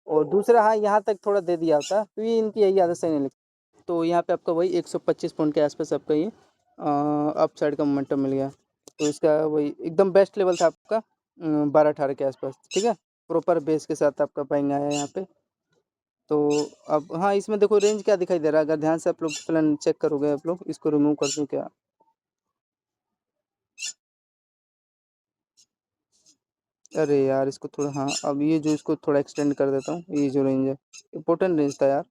और दूसरा हाँ यहाँ तक थोड़ा दे दिया होता, तो ये इनकी यही आदत सही नहीं लगती। तो यहाँ पे आपका वही 125 पॉइंट के आसपास आपका ये अप साइड का मोमेंटम मिल गया। तो इसका वही एकदम बेस्ट लेवल था आपका 12-18 के आसपास, ठीक है, प्रॉपर बेस के साथ आपका बाइंग आया यहाँ पे। तो अब हाँ इसमें देखो रेंज क्या दिखाई दे रहा है, अगर ध्यान से आप लोग प्लान चेक करोगे, आप लोग इसको रिमूव कर दूँ क्या, अरे यार इसको थोड़ा, हाँ अब ये जो इसको थोड़ा एक्सटेंड कर देता हूँ, ये जो रेंज है इंपॉर्टेंट रेंज था यार,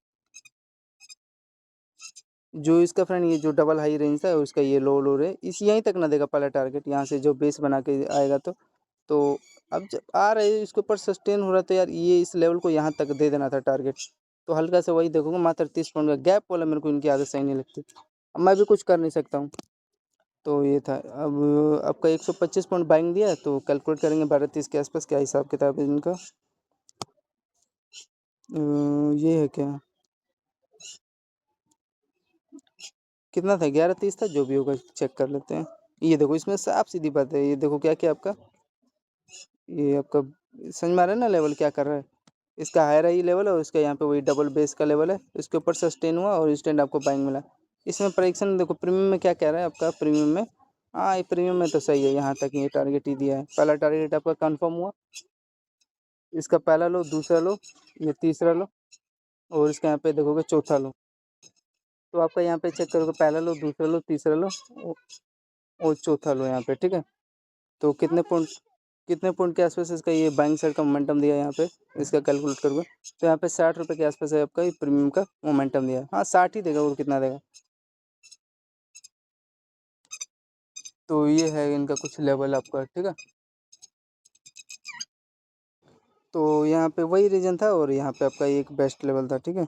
जो इसका फ्रेंड ये जो डबल हाई रेंज था उसका ये लो रे, इस यहीं तक ना देगा पहला टारगेट, यहाँ से जो बेस बना के आएगा तो अब जब आ रहे हैं इसके ऊपर सस्टेन हो रहा था यार, ये इस लेवल को यहाँ तक दे देना था टारगेट। तो हल्का से वही देखोगे, मात्र 30 पॉइंट का गैप वाला मेरे को इनकी आदत सही नहीं लगती, अब मैं भी कुछ कर नहीं सकता हूँ। तो ये था, अब आपका 125 पॉइंट बाइंग दिया है, तो कैलकुलेट करेंगे 12:30 के आसपास क्या हिसाब किताब है इनका। ये है क्या, कितना था, 11:30 था, जो भी होगा चेक कर लेते हैं। ये देखो इसमें साफ सीधी बात है, ये देखो क्या क्या आपका, ये आपका समझ में आ रहा है ना लेवल क्या कर रहा है, इसका हायर हाई लेवल है, और इसका यहाँ पे वही डबल बेस का लेवल है, इसके ऊपर सस्टेन हुआ और इंस्टेंट आपको बाइंग मिला। इसमें प्रेडिक्शन देखो प्रीमियम में क्या कह रहा है आपका, प्रीमियम में हाँ ये प्रीमियम में तो सही है, यहाँ तक ये टारगेट ही दिया है, पहला टारगेट आपका कंफर्म हुआ, इसका पहला लो, दूसरा लो, ये तीसरा लो, और इसका यहाँ पे देखोगे चौथा लो। तो आपका यहाँ पे चेक करोगे, पहला लो, दूसरा लो, तीसरा लो, और चौथा लो यहाँ पे, ठीक है। तो कितने पॉइंट के आसपास इसका ये बाइंग साइड का मोमेंटम दिया है यहाँ पे, इसका कैलकुलेट करोगे तो यहाँ पे 60 रुपये के आसपास है आपका ये प्रीमियम का मोमेंटम दिया है, हाँ 60 ही देगा, और कितना देगा। तो ये है इनका कुछ लेवल आपका, ठीक है। तो यहाँ पे वही रीजन था, और यहाँ पे आपका एक बेस्ट लेवल था, ठीक है,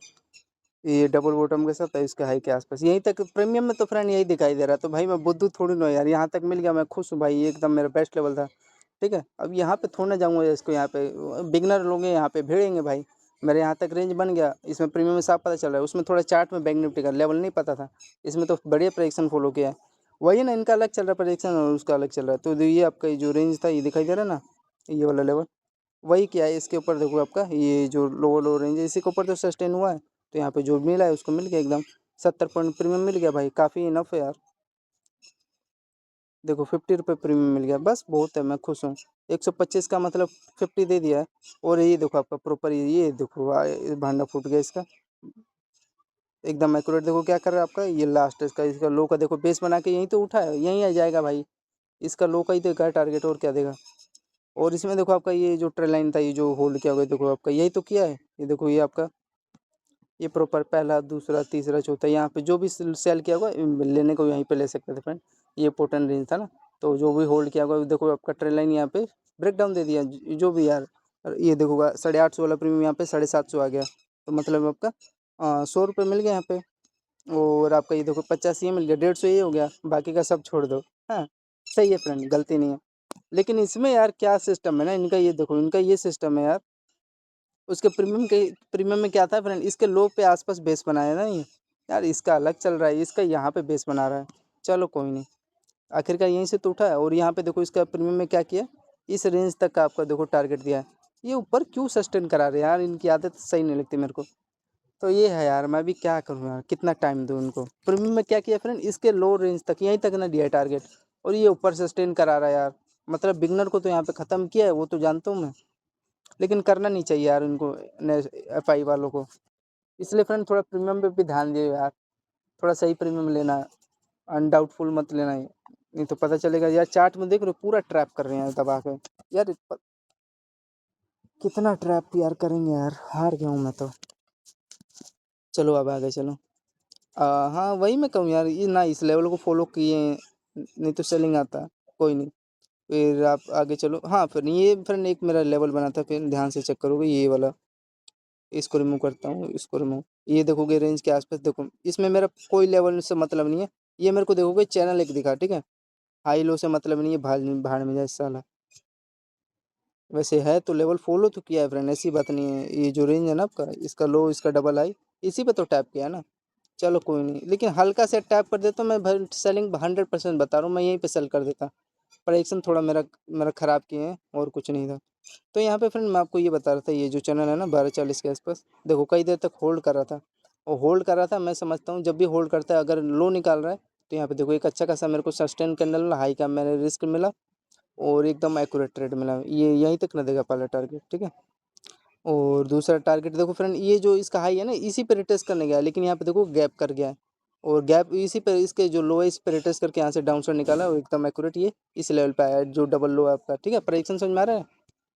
ये डबल बॉटम के साथ है, इसके हाई के आसपास यहीं तक प्रीमियम में, तो फ्रेंड यही दिखाई दे रहा, तो भाई मैं बुद्धू थोड़ी ना यार, यहाँ तक मिल गया मैं खुश हूँ भाई, ये एकदम मेरा बेस्ट लेवल था, ठीक है। अब यहाँ पे थोड़ा ना जाऊँगा इसको, यहाँ पे बिगनर लोग हैं यहाँ पे भिड़ेंगे भाई, मेरे यहाँ तक रेंज बन गया, इसमें प्रीमियम में साफ पता चल रहा है, उसमें थोड़ा चार्ट में बैंक निफ्टी का लेवल नहीं पता था, इसमें तो बढ़िया प्रेडिक्शन फॉलो किया है, वही ना इनका अलग चल रहा है प्रेडिक्शन और उसका अलग चल रहा है। तो ये आपका जो रेंज था ये दिखाई दे रहा है ना, ये वाला लेवल वही क्या है इसके ऊपर देखो आपका ये जो लो रेंज है इसी के ऊपर तो सस्टेन हुआ है। तो यहाँ पे जो मिला है उसको मिल गया एकदम 70 पॉइंट प्रीमियम मिल गया भाई, काफ़ी इनफ है यार। देखो 50 रुपये प्रीमियम मिल गया, बस बहुत है, मैं खुश हूँ। 125 का मतलब 50 दे दिया है। और ये देखो आपका प्रॉपर ये देखो ये भांडा फूट गया इसका एकदम एक्यूरेट। देखो क्या कर रहा है आपका ये लास्ट इसका इसका लो का देखो बेस बना के यहीं तो उठा है, यहीं आ जाएगा भाई। इसका लो का ही देगा टारगेट, और क्या देगा। और इसमें देखो आपका ये जो ट्रेल लाइन था ये जो होल्ड किया हुआ है देखो आपका यही तो किया है। ये देखो ये आपका ये प्रॉपर पहला दूसरा तीसरा चौथा यहाँ पे जो भी सेल किया होगा लेने को यहीं पे ले सकते थे फ्रेंड। ये पोर्टन रेंज था ना, तो जो भी होल्ड किया होगा देखो आपका ट्रेल लाइन यहाँ पे ब्रेक डाउन दे दिया जो भी यार। ये देखोगा 850 वाला प्रीमियम यहाँ पे 750 आ गया, तो मतलब आपका 100 रुपये मिल गया यहाँ पे। और आपका ये देखो 50 ये मिल गया, 150 ये हो गया, बाकी का सब छोड़ दो। हाँ सही है फ्रेंड, गलती नहीं है। लेकिन इसमें यार क्या सिस्टम है ना इनका, ये देखो इनका ये सिस्टम है यार। उसके प्रीमियम में क्या था फ्रेंड, इसके लो पे आसपास बेस बनाया ना ये। यार इसका अलग चल रहा है, इसका यहाँ पे बेस बना रहा है। चलो कोई नहीं, आखिरकार यहीं से तो उठा है। और यहाँ पे देखो इसका प्रीमियम में क्या किया, इस रेंज तक का आपका देखो टारगेट दिया है। ये ऊपर क्यों सस्टेन करा रहे हैं यार, इनकी आदत सही नहीं लगती मेरे को। तो ये है यार, मैं भी क्या करूँ यार, कितना टाइम दूँ उनको। प्रीमियम में क्या किया फ्रेंड, इसके लो रेंज तक यहीं तक ना दिया है टारगेट, और ये ऊपर सस्टेन करा रहा है यार। मतलब बिगनर को तो यहाँ पे ख़त्म किया है वो तो जानता हूँ मैं, लेकिन करना नहीं चाहिए यार उनको, एफ आई वालों को। इसलिए फ्रेंड थोड़ा प्रीमियम पे भी ध्यान दियो यार, थोड़ा सही प्रीमियम लेना, अनडाउटफुल मत लेना है। नहीं तो पता चलेगा यार, चार्ट में देख रहे हो पूरा ट्रैप कर रहे हैं दबा के। यार कितना ट्रैप यार करेंगे यार, हार गया हूँ मैं तो। चलो अब आगे चलो। हाँ वही मैं कहूँ यार, ये ना इस लेवल को फॉलो किए नहीं तो सेलिंग आता। कोई नहीं, फिर आप आगे चलो। हाँ फिर ये फ्रेंड एक मेरा लेवल बना था, फिर ध्यान से चेक करोगे ये वाला। इसको रिमूव करता हूँ, इसको रिमूव। ये देखोगे रेंज के आसपास देखो, इसमें मेरा कोई लेवल से मतलब नहीं है। ये मेरे को देखोगे चैनल एक दिखा, ठीक है। हाई लो से मतलब नहीं है, भाड़ भाड़ में जाए साला। वैसे है तो लेवल फॉलो तो किया है फ्रेंड, ऐसी बात नहीं है। ये जो रेंज है ना आपका, इसका लो इसका डबल हाई, इसी पे तो टैप किया है ना। चलो कोई नहीं, लेकिन हल्का से टैप कर देता मैं सेलिंग 100% बता रहा हूँ, मैं यहीं पे सेल कर देता। परेक्शन थोड़ा मेरा मेरा ख़राब किए हैं, और कुछ नहीं था। तो यहाँ पे फ्रेंड मैं आपको ये बता रहा था, ये जो चैनल है ना 1240 के आसपास, देखो कई देर तक होल्ड कर रहा था। और होल्ड कर रहा था, मैं समझता हूँ जब भी होल्ड करता है अगर लो निकाल रहा है, तो यहाँ पे देखो एक अच्छा खासा मेरे को सस्टेन कैंडल मिला, हाई का मेरे रिस्क मिला, और एकदम एक्यूरेट ट्रेड मिला। ये यहीं तक ना देगा पहला टारगेट, ठीक है। और दूसरा टारगेट देखो फ्रेंड, ये जो इसका हाई है ना इसी पे रिटेस्ट करने गया है, लेकिन यहाँ पे देखो गैप कर गया है। और गैप इसी पे, इसके जो लो है इस पे रिटेस्ट करके यहाँ से डाउन साइड निकाला, और एकदम एक्यूरेट ये इस लेवल पे आया है जो डबल लो है आपका, ठीक है। प्रेडिक्शन समझ में आ रहा है।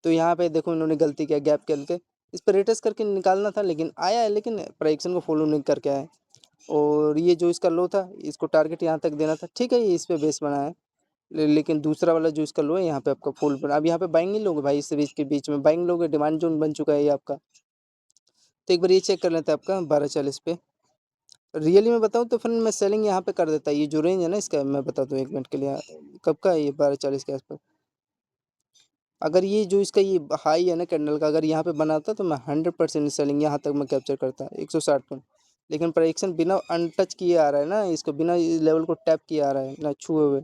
तो यहाँ पे देखो इन्होंने गलती किया, गैप के इस पर रिटेस्ट करके निकालना था, लेकिन आया है, लेकिन प्रेडिक्शन को फॉलो नहीं करके आया है। और ये जो इसका लो था इसको टारगेट यहाँ तक देना था, ठीक है, ये इस पे बेस बना है। लेकिन दूसरा वाला जो इसका लो है यहाँ पे आपका फुल बना। अब यहाँ पे बाइंग नहीं लोगे भाई, इस सीरीज के बीच में बाइंग लोगे, डिमांड जोन बन चुका है ये आपका। तो एक बार ये चेक कर लेते हैं आपका 1240 पे। रियली में बताऊँ तो फिर मैं सेलिंग यहाँ पे कर देता। ये जो रेंज है ना इसका, मैं बता दूँ 1 मिनट के लिए, कब का है ये 1240 के आसपास। अगर ये जो इसका ये हाई है ना कैंडल का, अगर यहाँ पे बनाता तो मैं 100% सेलिंग यहाँ तक मैं कैप्चर करता 160 पॉइंट। लेकिन प्राइक्सन बिना अनटच किए आ रहा है ना, इसको बिना इस लेवल को टैप किए आ रहा है ना, छुए हुए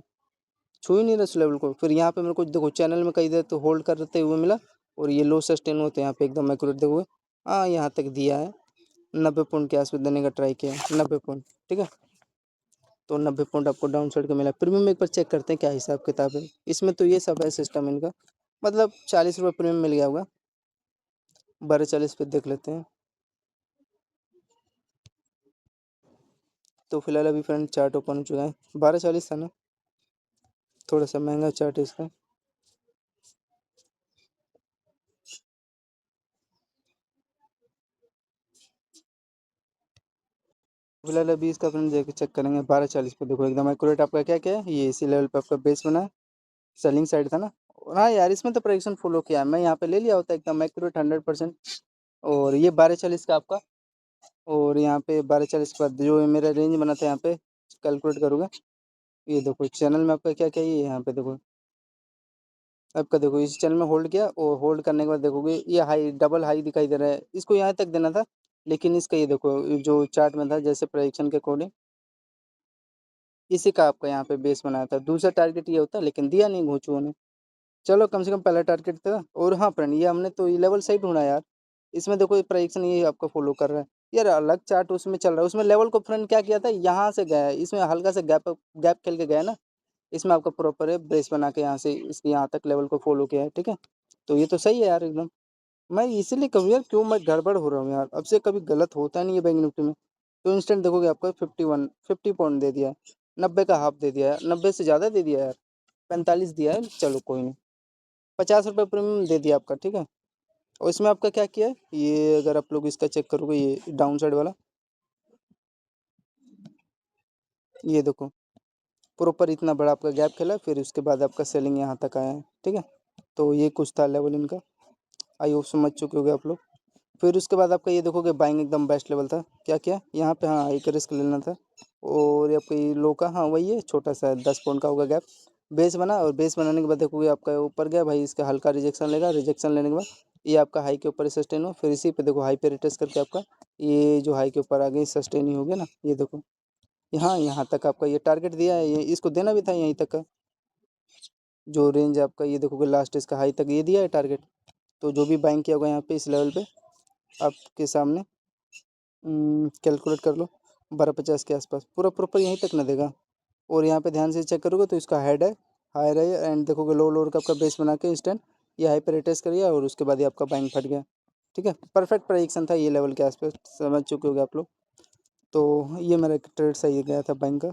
छू ही नहीं रहा इस लेवल को। फिर यहाँ पे मेरे को देखो चैनल में कई देर तो होल्ड करते हुए मिला, और ये लो सस्टेन होते हैं यहाँ पे एकदम एक्यूरेट देखो। हाँ यहाँ तक दिया है, 90 पॉइंट के आसपास देने का ट्राई किया है, 90 पॉइंट, ठीक है। तो 90 पॉइंट आपको डाउन साइड का मिला। प्रीमियम एक बार चेक करते हैं क्या हिसाब किताब है इसमें। तो ये सब है सिस्टम इनका, मतलब 40 रुपये प्रीमियम मिल गया होगा। 1240 पे देख लेते हैं। तो फिलहाल अभी फ्रेंड चार्ट ओपन हो चुका है, 1240 था ना, थोड़ा सा महंगा चार्ट है इसका। फिलहाल अभी इसका फ्रेंड देख चेक करेंगे 1240 पे। देखो एकदम एक्यूरेट आपका क्या क्या है, ये इसी लेवल पे आपका बेस बना है, सेलिंग साइड था ना। और हाँ यार इसमें तो प्रेडिक्शन फॉलो किया है, मैं यहाँ पे ले लिया होता एकदम एक्यूरेट 100%। और ये 1240 का आपका, और यहाँ पे 1240 के बाद जो मेरा रेंज बना था यहाँ पे कैलकुलेट करूँगा। ये देखो चैनल में आपका क्या क्या है, ये यहाँ पे देखो आपका, देखो इस चैनल में होल्ड किया, और होल्ड करने के बाद देखोगे ये हाई डबल हाई दिखाई दे रहा है, इसको यहाँ तक देना था। लेकिन इसका ये देखो जो चार्ट में था जैसे प्रेडिक्शन के अकॉर्डिंग, इसी का आपका यहाँ पे बेस बनाया था। दूसरा टारगेट ये होता लेकिन दिया नहीं घोचुओं ने। चलो कम से कम पहला टारगेट था। और हाँ फ्रेंड, ये हमने तो ये लेवल सही ढूंढा यार। इसमें देखो ये प्राइजेशन ये आपका फॉलो कर रहा है। यार अलग चार्ट उसमें चल रहा है, उसमें लेवल को फ्रेंड क्या किया था, यहाँ से गया है, इसमें हल्का सा गैप गैप खेल के गया है ना। इसमें आपका प्रॉपर है बेस बना के यहाँ से इसके यहाँ तक लेवल को फॉलो किया है, ठीक है। तो ये तो सही है यार एकदम। मैं इसीलिए कहूँ यार, क्यों मैं गड़बड़ हो रहा हूँ यार, अब से कभी गलत होता नहीं है बैंक निफ्टी में। तो इंस्टेंट देखोगे आपको 50 पॉइंट दे दिया है, 90 का हाफ दे दिया है, 90 से ज़्यादा दे दिया है यार, 45 दिया है, चलो कोई नहीं। 50 रुपये प्रीमियम दे दिया आपका, ठीक है। और इसमें आपका क्या किया है, ये अगर आप लोग इसका चेक करोगे, ये डाउन साइड वाला, ये देखो प्रॉपर इतना बड़ा आपका गैप खेला, फिर उसके बाद आपका सेलिंग यहाँ तक आया है, ठीक है। तो ये कुछ था लेवल इनका, आई होप समझ चुके होगे आप लोग। फिर उसके बाद आपका ये देखोगे बाइंग एकदम बेस्ट लेवल था, क्या किया यहाँ पे, हाँ हाई का रिस्क लेना था। और ये आपका ये लो का, हाँ वही है, छोटा सा 10 पॉइंट का होगा गैप। बेस बना, और बेस बनाने के बाद देखोगे आपका ऊपर गया भाई, इसका हल्का रिजेक्शन लेगा, रिजेक्शन लेने के बाद ये आपका हाई के ऊपर सस्टेन हो, फिर इसी पे देखो हाई पे रिटेस्ट करके आपका ये जो हाई के ऊपर आ गई सस्टेन ही हो गया ना, ये देखो यहाँ तक आपका ये टारगेट दिया है, ये इसको देना भी था यहीं तक का जो रेंज आपका, ये देखोगे लास्ट इसका हाई तक ये दिया है टारगेट। तो जो भी बाइंग किया होगा यहाँ पे इस लेवल पे आपके सामने कैलकुलेट कर लो, 1250 के आसपास पूरा प्रॉपर यहीं तक ना देगा। और यहाँ पे ध्यान से चेक करोगे तो इसका हेड है, हायर है, एंड देखोगे लो लोअर का आपका बेस बना के स्टैंड ये हाई पे रिटेस्ट करिए, और उसके बाद ये आपका बैंक फट गया, ठीक है। परफेक्ट प्रेडिक्शन था ये लेवल के आसपास, समझ चुके होगे आप लोग। तो ये मेरा ट्रेड सही गया था बैंक का।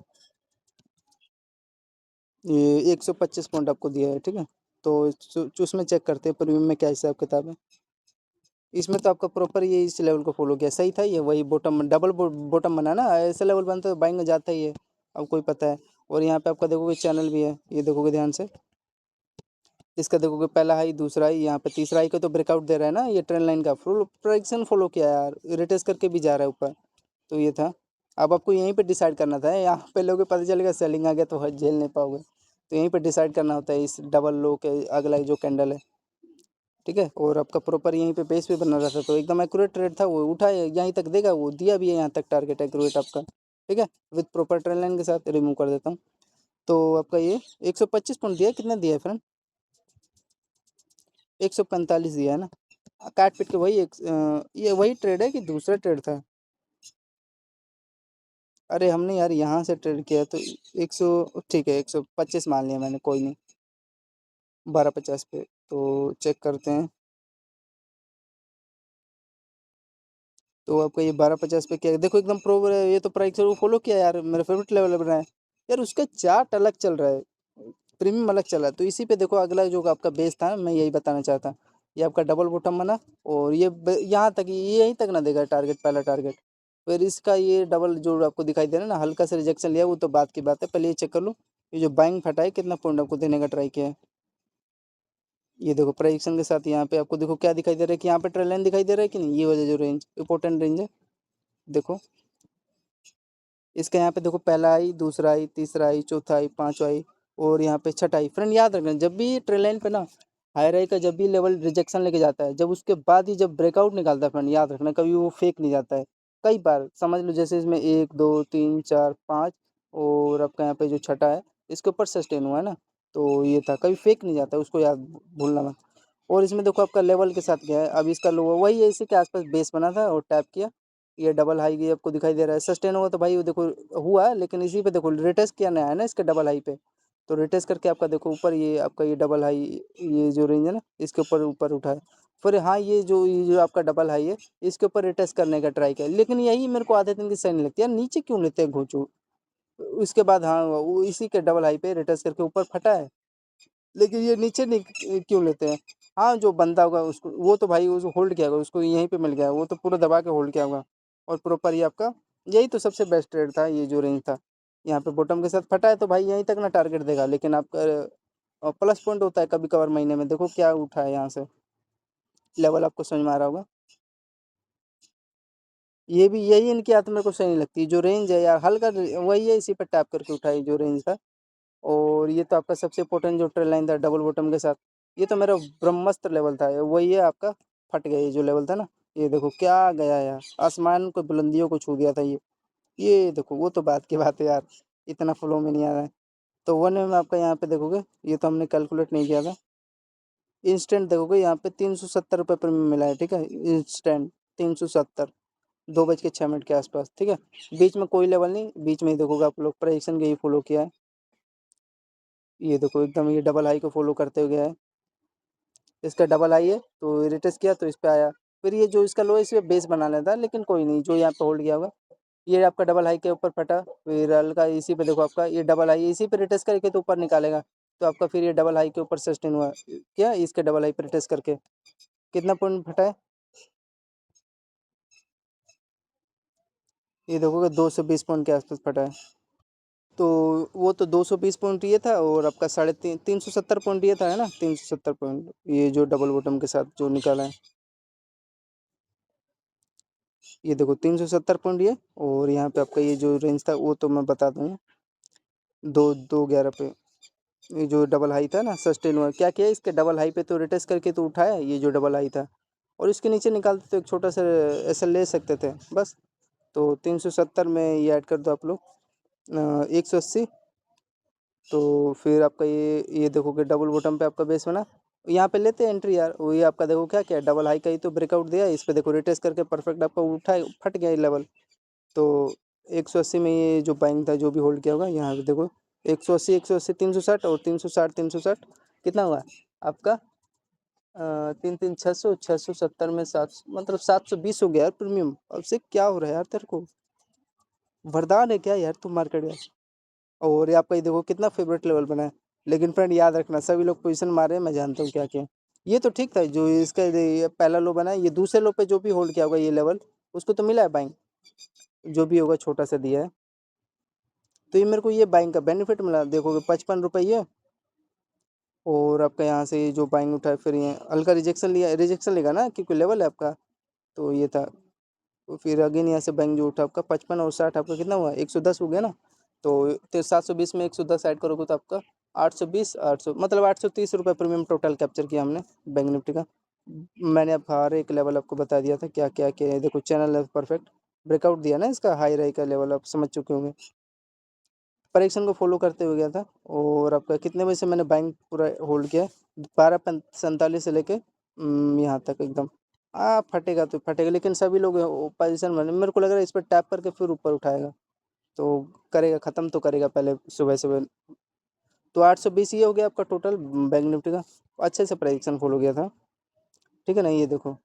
ये 125 पॉइंट आपको दिया है, ठीक है। तो उसमें चेक करते हैं प्रीमियम में क्या हिसाब किताब है। इसमें तो आपका प्रॉपर ये इस लेवल को फॉलो किया, सही था ये, वही बॉटम डबल बॉटम बना ना, ऐसे लेवल बनता तो बाइंग में जाता ही है, अब कोई पता है। और यहाँ पे आपका देखोगे चैनल भी है, ये देखोगे ध्यान से, इसका देखोगे पहला हाई, दूसरा हाई, यहाँ पे तीसरा हाई का तो ब्रेकआउट दे रहा है ना, ये ट्रेंड लाइन का फुल प्रोडक्शन फॉलो किया है यार, रिटेस्ट करके भी जा रहा है ऊपर। तो ये था। अब आपको यहीं पे डिसाइड करना था, यहाँ पे लोगों को पता चलेगा सेलिंग आ गया तो झेल नहीं पाओगे। तो यहीं पे डिसाइड करना होता है इस डबल लो के अगला जो कैंडल है, ठीक है। और आपका प्रॉपर यहीं पे बेस पे बना रहा था, तो एकदम एक्यूरेट ट्रेड था, वो उठा यहीं तक देगा, वो दिया भी है यहाँ तक टारगेट एक्यूरेट आपका, ठीक है। विथ प्रॉपर ट्रेंड लाइन के साथ रिमूव कर देता हूँ। तो आपका ये 125 पॉइंट दिया है, कितना दिया है फ्रेंड, 145 दिया है ना। काट पीट के वही ये वही ट्रेड है कि दूसरा ट्रेड था। अरे हमने यार यहाँ से ट्रेड किया तो 100, ठीक है 125 मान लिया मैंने, कोई नहीं, 1250 पे। तो चेक करते हैं। तो आपका ये 1250 पे क्या है? देखो एकदम प्रो है, ये तो प्राइस वो फॉलो किया यार, मेरा फेवरेट लेवल बना है यार। उसका चार्ट अलग चल रहा है, प्रीमियम अलग चल रहा है। तो इसी पे देखो अगला जो आपका बेस था, मैं यही बताना चाहता। ये आपका डबल बॉटम बना, और ये यहाँ तक, ये यहीं तक ना देगा टारगेट, पहला टारगेट। फिर इसका ये डबल जो आपको दिखाई दे रहा है ना, हल्का सा रिजेक्शन लिया, वो तो बात की बात है, पहले ये चेक कर लो। ये जो बाइंग फटा है, कितना पॉइंट आपको देने का ट्राई किया है। ये देखो प्रेडिक्शन के साथ यहाँ पे आपको देखो क्या दिखाई दे रहा है, कि यहाँ पे ट्रेंड लाइन दिखाई दे रहा है कि नहीं, ये वाला जो रेंज इंपॉर्टेंट रेंज है, देखो इसका यहाँ पे देखो पहला आई, दूसरा आई, तीसरा आई, चौथा आई, पांचवा आई, और यहाँ पे छठा आई। फ्रेंड याद रखना, जब भी ट्रेन लाइन पे ना हायर आई का जब भी लेवल रिजेक्शन लेके जाता है, जब उसके बाद ही जब ब्रेकआउट निकालता है, फ्रेंड याद रखना कभी वो फेक नहीं जाता है। कई बार समझ लो, जैसे इसमें 1 2 3 4 5, और आपका यहाँ पे जो छठा है इसके ऊपर सस्टेन हुआ है ना, तो ये था, कभी फेक नहीं जाता है, उसको याद भूलना मत। और इसमें देखो आपका लेवल के साथ गया है, अब इसका लो वही है, इसी के आसपास बेस बना था और टैप किया, ये डबल हाई की आपको दिखाई दे रहा है, सस्टेन होगा तो भाई वो देखो हुआ है, लेकिन इसी पे देखो रिटेस्ट किया नया है ना इसके डबल हाई पे। तो रिटेस्ट करके आपका देखो ऊपर ये आपका ये डबल हाई, ये जो रेंज है ना इसके ऊपर ऊपर उठा है। फिर हाँ ये जो आपका डबल हाई है, इसके ऊपर रिटेस्ट करने का ट्राई किया, लेकिन यही मेरे को आधे दिन की सही नहीं लगती यार, नीचे क्यों लेते हैं घोचू। उसके बाद हाँ वो इसी के डबल हाई पे रिटेस्ट करके ऊपर फटा है, लेकिन ये नीचे नहीं क्यों लेते हैं। हाँ जो बंदा होगा उसको, वो तो भाई उसको होल्ड किया होगा, उसको यहीं पे मिल गया, वो तो पूरा दबा के होल्ड किया होगा। और प्रॉपर ये आपका यही तो सबसे बेस्ट ट्रेड था, ये जो रेंज था यहाँ पे बॉटम के साथ फटा है, तो भाई यहीं तक ना टारगेट देगा, लेकिन आपका प्लस पॉइंट होता है कभी कभार महीने में, देखो क्या उठा है यहाँ से, लेवल आपको समझ में आ रहा होगा। ये भी यही इनकी आदत मेरे को सही नहीं लगती, जो रेंज है यार हल्का वही है, इसी पर टैप करके उठाई जो रेंज था। और ये तो आपका सबसे इंपॉर्टेंट जो ट्रेल लाइन था डबल बॉटम के साथ, ये तो मेरा ब्रह्मास्त्र लेवल था, वही है आपका, फट गया ये जो लेवल था ना। ये देखो क्या गया यार, आसमान को बुलंदियों को छू गया था ये देखो, वो तो बात की बात है यार, इतना फ्लो में नहीं आ रहा है। तो वन में आपका यहाँ पे देखोगे, ये तो हमने कैलकुलेट नहीं किया था, इंस्टेंट देखोगे यहाँ पे 370 रुपये प्रीमियम मिला है, ठीक है, इंस्टेंट 370, 2:06 के आसपास, ठीक है। बीच में कोई लेवल नहीं, बीच में ही देखोगे आप लोग प्रेडिक्शन के ही फॉलो किया है। ये देखो एकदम ये डबल हाई को फॉलो करते हुए गया है। इसका डबल हाई है तो रिटेस्ट किया तो इस पे आया। फिर ये जो इसका लो है इस पे बेस बना लेता है, लेकिन कोई नहीं, जो यहाँ पे होल्ड किया होगा। ये आपका डबल हाई के ऊपर फटा, फिर हल्का इसी पे देखो आपका ये डबल हाई इसी पे रिटेस्ट करके तो ऊपर निकालेगा। तो आपका फिर ये डबल हाई के ऊपर सस्टेन हुआ क्या, इसके डबल हाई पे रिटेस्ट करके कितना पॉइंट फटा है, ये देखोगे 220 पॉइंट के आसपास फटा है। तो वो तो 220 पॉइंट ये था, और आपका 370 पॉइंट ये था, है ना, 370 पॉइंट ये जो डबल बॉटम के साथ जो निकाला है। ये देखो 370 पॉइंट ये, और यहाँ पे आपका ये जो रेंज था वो तो मैं बता दूँ, 2 2 11 पे ये जो डबल हाई था ना सस्टेन हुआ, क्या किया इसके डबल हाई पे तो रिटेस्ट करके तो उठाया ये जो डबल हाई था, और इसके नीचे निकालते तो एक छोटा सा ऐसा ले सकते थे बस। तो 370 में ये ऐड कर दो आप लोग 180। तो फिर आपका ये देखोगे डबल बॉटम पे आपका बेस बना, यहाँ पे लेते हैं एंट्री यार, वही आपका देखो क्या क्या डबल हाई का ही तो ब्रेकआउट दिया, इस पे देखो रिटेस्ट करके परफेक्ट आपका उठा फट गया ये लेवल। तो 180 में ये जो बाइंग था जो भी होल्ड किया होगा, यहाँ पे देखो 180 180 360 और 360 360 कितना हुआ आपका, 3 3 600 670 में 700 मतलब 720 हो गया यार प्रीमियम। अब से क्या हो रहा है यार तेरे को, वरदान है क्या यार तुम मार्केट में। और ये आपका ये देखो कितना फेवरेट लेवल बना है। लेकिन फ्रेंड याद रखना सभी लोग पोजीशन मारे हैं, मैं जानता हूँ क्या क्या। ये तो ठीक था जो इसका ये पहला लो बना है, ये दूसरे लो पे जो भी होल्ड किया होगा ये लेवल उसको तो मिला है बाइंग, जो भी होगा छोटा सा दिया है। तो ये मेरे को ये बाइंग का बेनिफिट मिला, देखोगे 55 रुपये, और आपका यहाँ से जो बाइंग उठा है फिर ये हल्का रिजेक्शन लिया, रिजेक्शन लेगा ना क्योंकि लेवल है आपका। तो ये था, तो फिर अगेन यहाँ से बाइंग जो उठा आपका 55 और 60 आपका कितना हुआ 110 हो गया ना। तो 720 में 110 ऐड करोगे तो आपका 820 800 मतलब 830 रुपये प्रीमियम टोटल कैप्चर किया हमने बैंक निफ्टी का। मैंने अब हर एक लेवल आपको बता दिया था क्या क्या क्या है, देखो चैनल है परफेक्ट ब्रेकआउट दिया ना इसका हाई राई का लेवल आप समझ चुके होंगे। परीक्षण को फॉलो करते हुए गया था, और आपका कितने बजे से मैंने बैंक पूरा होल्ड किया, 12:47 से लेके यहाँ तक एकदम। फटेगा तो फटेगा, लेकिन सभी लोग पोजिशन बने, मेरे को लग रहा है इस पर टैप करके फिर ऊपर उठाएगा, तो करेगा ख़त्म तो करेगा पहले सुबह सुबह। तो 820 ये हो गया आपका टोटल बैंक निफ्टी का, अच्छे से प्रेडिक्शन फॉलो किया था, ठीक है ना। ये देखो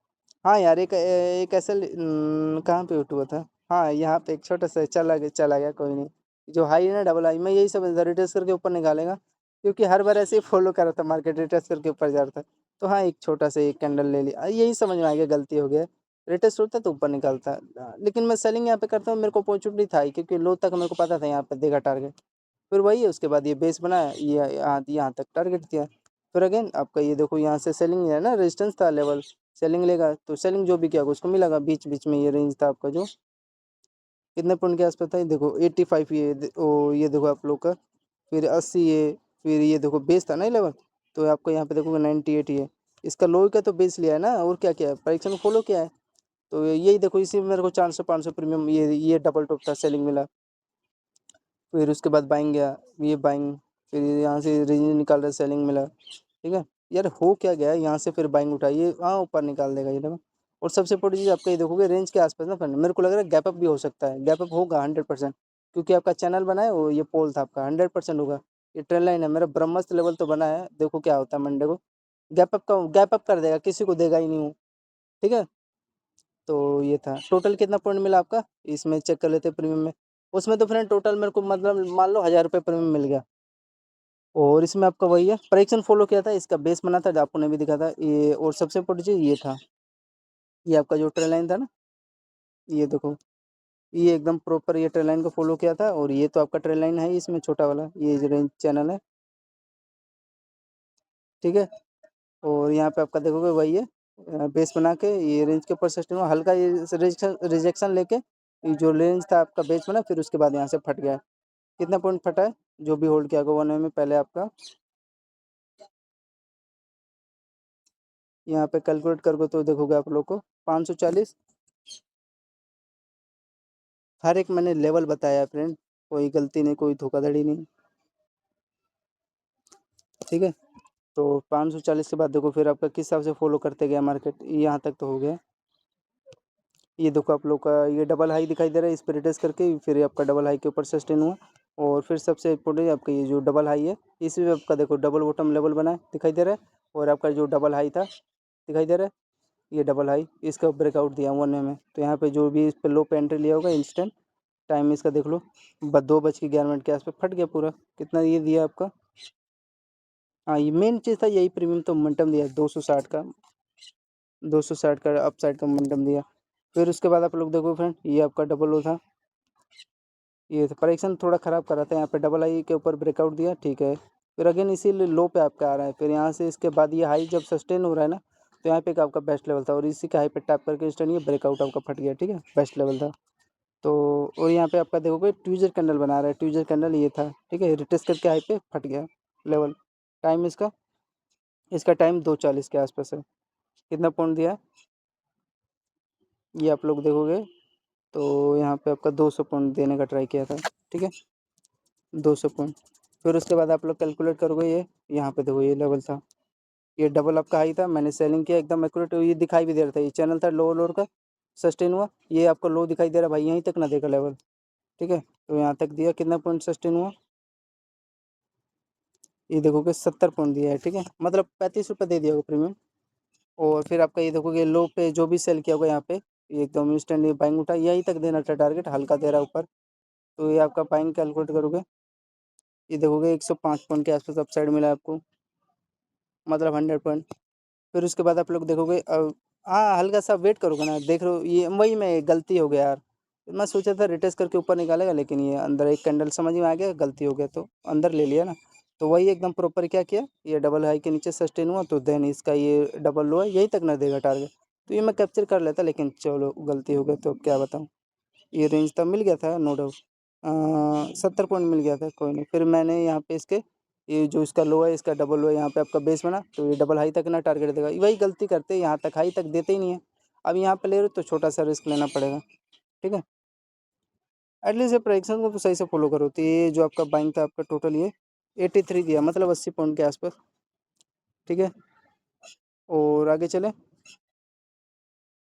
हाँ यार एक एक ऐसा कहाँ पे उठ हुआ था, हाँ यहाँ पे एक छोटा सा चला गया कोई नहीं। जो हाई है ना डबल हाई, मैं यही सब रिटेस्ट करके ऊपर निकालेगा, क्योंकि हर बार ऐसे ही फॉलो कर रहा था मार्केट रिटेस्ट करके ऊपर जा रहा था। तो हाँ एक छोटा सा एक कैंडल ले लिया, यही समझ में आ गया गलती हो गया, रिटेस्ट होता तो ऊपर निकालता। लेकिन मैं सेलिंग यहाँ पे करता हूँ, मेरे को अपॉर्चुनिटी था ही, क्योंकि लो तक मेरे को पता था यहाँ पे देगा टारगेट। फिर वही है, उसके बाद ये बेस बनाया, ये यहाँ तक टारगेट दिया। फिर अगेन आपका ये देखो यहाँ से सेलिंग है ना, रेजिस्टेंस था लेवल, सेलिंग लेगा तो सेलिंग जो भी किया होगा उसको मिलेगा। बीच बीच में ये रेंज था आपका जो कितने पॉइंट के आसपास था, ये देखो 85 ये देखो आप लोग का, फिर 80 ये, फिर ये देखो बेस था ना 11, तो आपको यहाँ पे देखोगे 98 ये इसका लो का तो बेस लिया है ना, और क्या क्या है परीक्षण को फॉलो किया है। तो यही देखो इसी में मेरे को 400 500 प्रीमियम ये डबल टॉप था सेलिंग मिला। फिर उसके बाद बाइंग गया, ये बाइंग, फिर यहाँ से रेंज निकाल रहा सेलिंग मिला, ठीक है। यार हो क्या गया है, यहाँ से फिर बाइंग उठाइए, हाँ ऊपर निकाल देगा ये देखो। और सबसे बड़ी चीज़ आपका ये देखोगे रेंज के आसपास ना फ्रेंड, मेरे को लग रहा है गैप अप भी हो सकता है, गैप अप होगा 100%, क्योंकि आपका चैनल बना है वो ये पोल था आपका 100% होगा। ये ट्रेंड लाइन है मेरा, ब्रह्मस्त्र लेवल तो बना है, देखो क्या होता है मंडे को। गैप अप कर देगा, किसी को देगा ही नहीं वो, ठीक है। तो ये था टोटल कितना पॉइंट मिला आपका, इसमें चेक कर लेते प्रीमियम में। उसमें तो फ्रेंड टोटल मेरे को मतलब मान लो 1000 रुपये प्रीमियम मिल गया। और इसमें आपका वही है परीक्षण फॉलो किया था, इसका बेस बना था, आपको ने भी दिखा था ये। और सबसे बड़ी चीज़ ये था, ये आपका जो ट्रेन लाइन था ना, ये देखो ये एकदम प्रॉपर ये ट्रेन लाइन को फॉलो किया था। और ये तो आपका ट्रेन लाइन है इसमें छोटा वाला, ये जो रेंज चैनल है, ठीक है। और यहाँ पे आपका देखोगे वही है, बेस बना के ये रेंज के ऊपर सस्टेन हुआ, हल्का ये रिजेक्शन लेके ये जो रेंज था आपका बेस बना, फिर उसके बाद यहाँ से फट गया। कितना पॉइंट फटा है, जो भी होल्ड किया होगा 1 में पहले आपका, यहाँ पे कैलकुलेट करोगे तो देखोगे आप लोग को 540। हर एक मैंने लेवल बताया फ्रेंड, कोई गलती नहीं कोई धोखाधड़ी नहीं, ठीक है। तो 540 के बाद देखो फिर आपका किस हिसाब से फॉलो करते गया मार्केट, यहाँ तक तो हो गया। ये देखो आप लोग का ये डबल हाई दिखाई दे रहा है, इस पर रिटेस्ट करके फिर आपका डबल हाई के ऊपर सस्टेन हुआ। और फिर सबसे इम्पोर्टेंट आपका ये जो डबल हाई है, इसमें आपका देखो डबल बॉटम लेवल बना है दिखाई दे रहा है। और आपका जो डबल हाई था दिखाई दे रहा है, ये डबल हाई इसका ब्रेकआउट दिया 1 में। तो यहाँ पे जो भी इस पर लो पे एंट्री लिया होगा इंस्टेंट टाइम इसका देख लो 2:11 के आसपास फट गया पूरा। कितना ये दिया आपका, हाँ ये मेन चीज़ था यही, प्रीमियम तो मोमेंटम दिया 260 का, 260 का अपसाइड का मोमेंटम दिया। फिर उसके बाद आप लोग देखो फ्रेंड, ये आपका डबल लो था, ये था परीक्षण थोड़ा ख़राब कर रहा था, यहाँ पे डबल हाई के ऊपर ब्रेकआउट दिया, ठीक है। फिर अगेन इसी लो पे आपका आ रहा है, फिर यहाँ से इसके बाद ये हाई जब सस्टेन हो रहा है ना, तो यहाँ पे एक आपका बेस्ट लेवल था और इसी का हाई पे टैप करके इंस्टेंट ये ब्रेकआउट आपका फट गया, ठीक है, बेस्ट लेवल था। तो और यहाँ पे आपका देखोगे ट्यूजर कैंडल बना रहा है, ट्यूजर कैंडल ये था, ठीक है, रिटेस्ट करके हाई पे फट गया लेवल। टाइम इसका इसका टाइम 2:40 के आसपास है। कितना पॉइंट दिया है ये आप लोग देखोगे, तो यहाँ पे आपका 200 पॉइंट देने का ट्राई किया था, ठीक है, 200 पॉइंट। फिर उसके बाद आप लोग कैलकुलेट करोगे, ये यहाँ पे देखो ये लेवल था, ये डबल आपका हाई था, मैंने सेलिंग किया एकदम एक्यूरेट, ये दिखाई भी दे रहा था, ये चैनल था लोअर लोअर का, सस्टेन हुआ, ये आपको लो दिखाई दे रहा भाई, यहीं तक ना देगा लेवल, ठीक है। तो यहाँ तक दिया, कितना पॉइंट सस्टेन हुआ, ये देखोगे 70 पॉइंट दिया है, ठीक है, मतलब 35 रुपये दे दिया होगा प्रीमियम। और फिर आपका ये देखोगे लो पे जो भी सेल किया होगा यहाँ पे, ये एकदम इंस्टेंट बाइंग उठा, यहीं तक देना था टारगेट, हल्का दे रहा है ऊपर, तो ये आपका बाइंग कैलकुलेट करोगे, ये देखोगे 105 पॉइंट के आसपास अपसाइड मिला आपको, मतलब 100 पॉइंट। फिर उसके बाद आप लोग देखोगे हाँ हल्का सा वेट करोगे ना, देख रहे हो ये वही में गलती हो गया यार, मैं सोचा था रिटेस्ट करके ऊपर निकालेगा, लेकिन ये अंदर एक कैंडल समझ में आ गया, गलती हो गया तो अंदर ले लिया ना। तो वही एकदम प्रॉपर क्या किया, ये डबल हाई के नीचे सस्टेन हुआ, तो देन इसका ये डबल लो है, यही तक ना देगा टारगेट, तो ये मैं कैप्चर कर लेता, लेकिन चलो गलती हो गई तो अब क्या बताऊँ। ये रेंज तब मिल गया था नो डाउट, 70 पॉइंट मिल गया था, कोई नहीं। फिर मैंने यहाँ पे इसके ये जो इसका लो है, इसका डबल लो है, यहाँ पे आपका बेस बना, तो ये डबल हाई तक ना टारगेट देगा, वही गलती करते हैं, यहाँ तक हाई तक देते ही नहीं है। अब यहाँ पे ले रहे हो तो छोटा सा रिस्क लेना पड़ेगा, ठीक है। एटलीस्ट ये प्रोजेक्शन को तो सही से फॉलो करो, तो ये जो आपका बाइंग था आपका टोटल ये 83 दिया, मतलब 80 पॉइंट के आसपास, ठीक है। और आगे चले,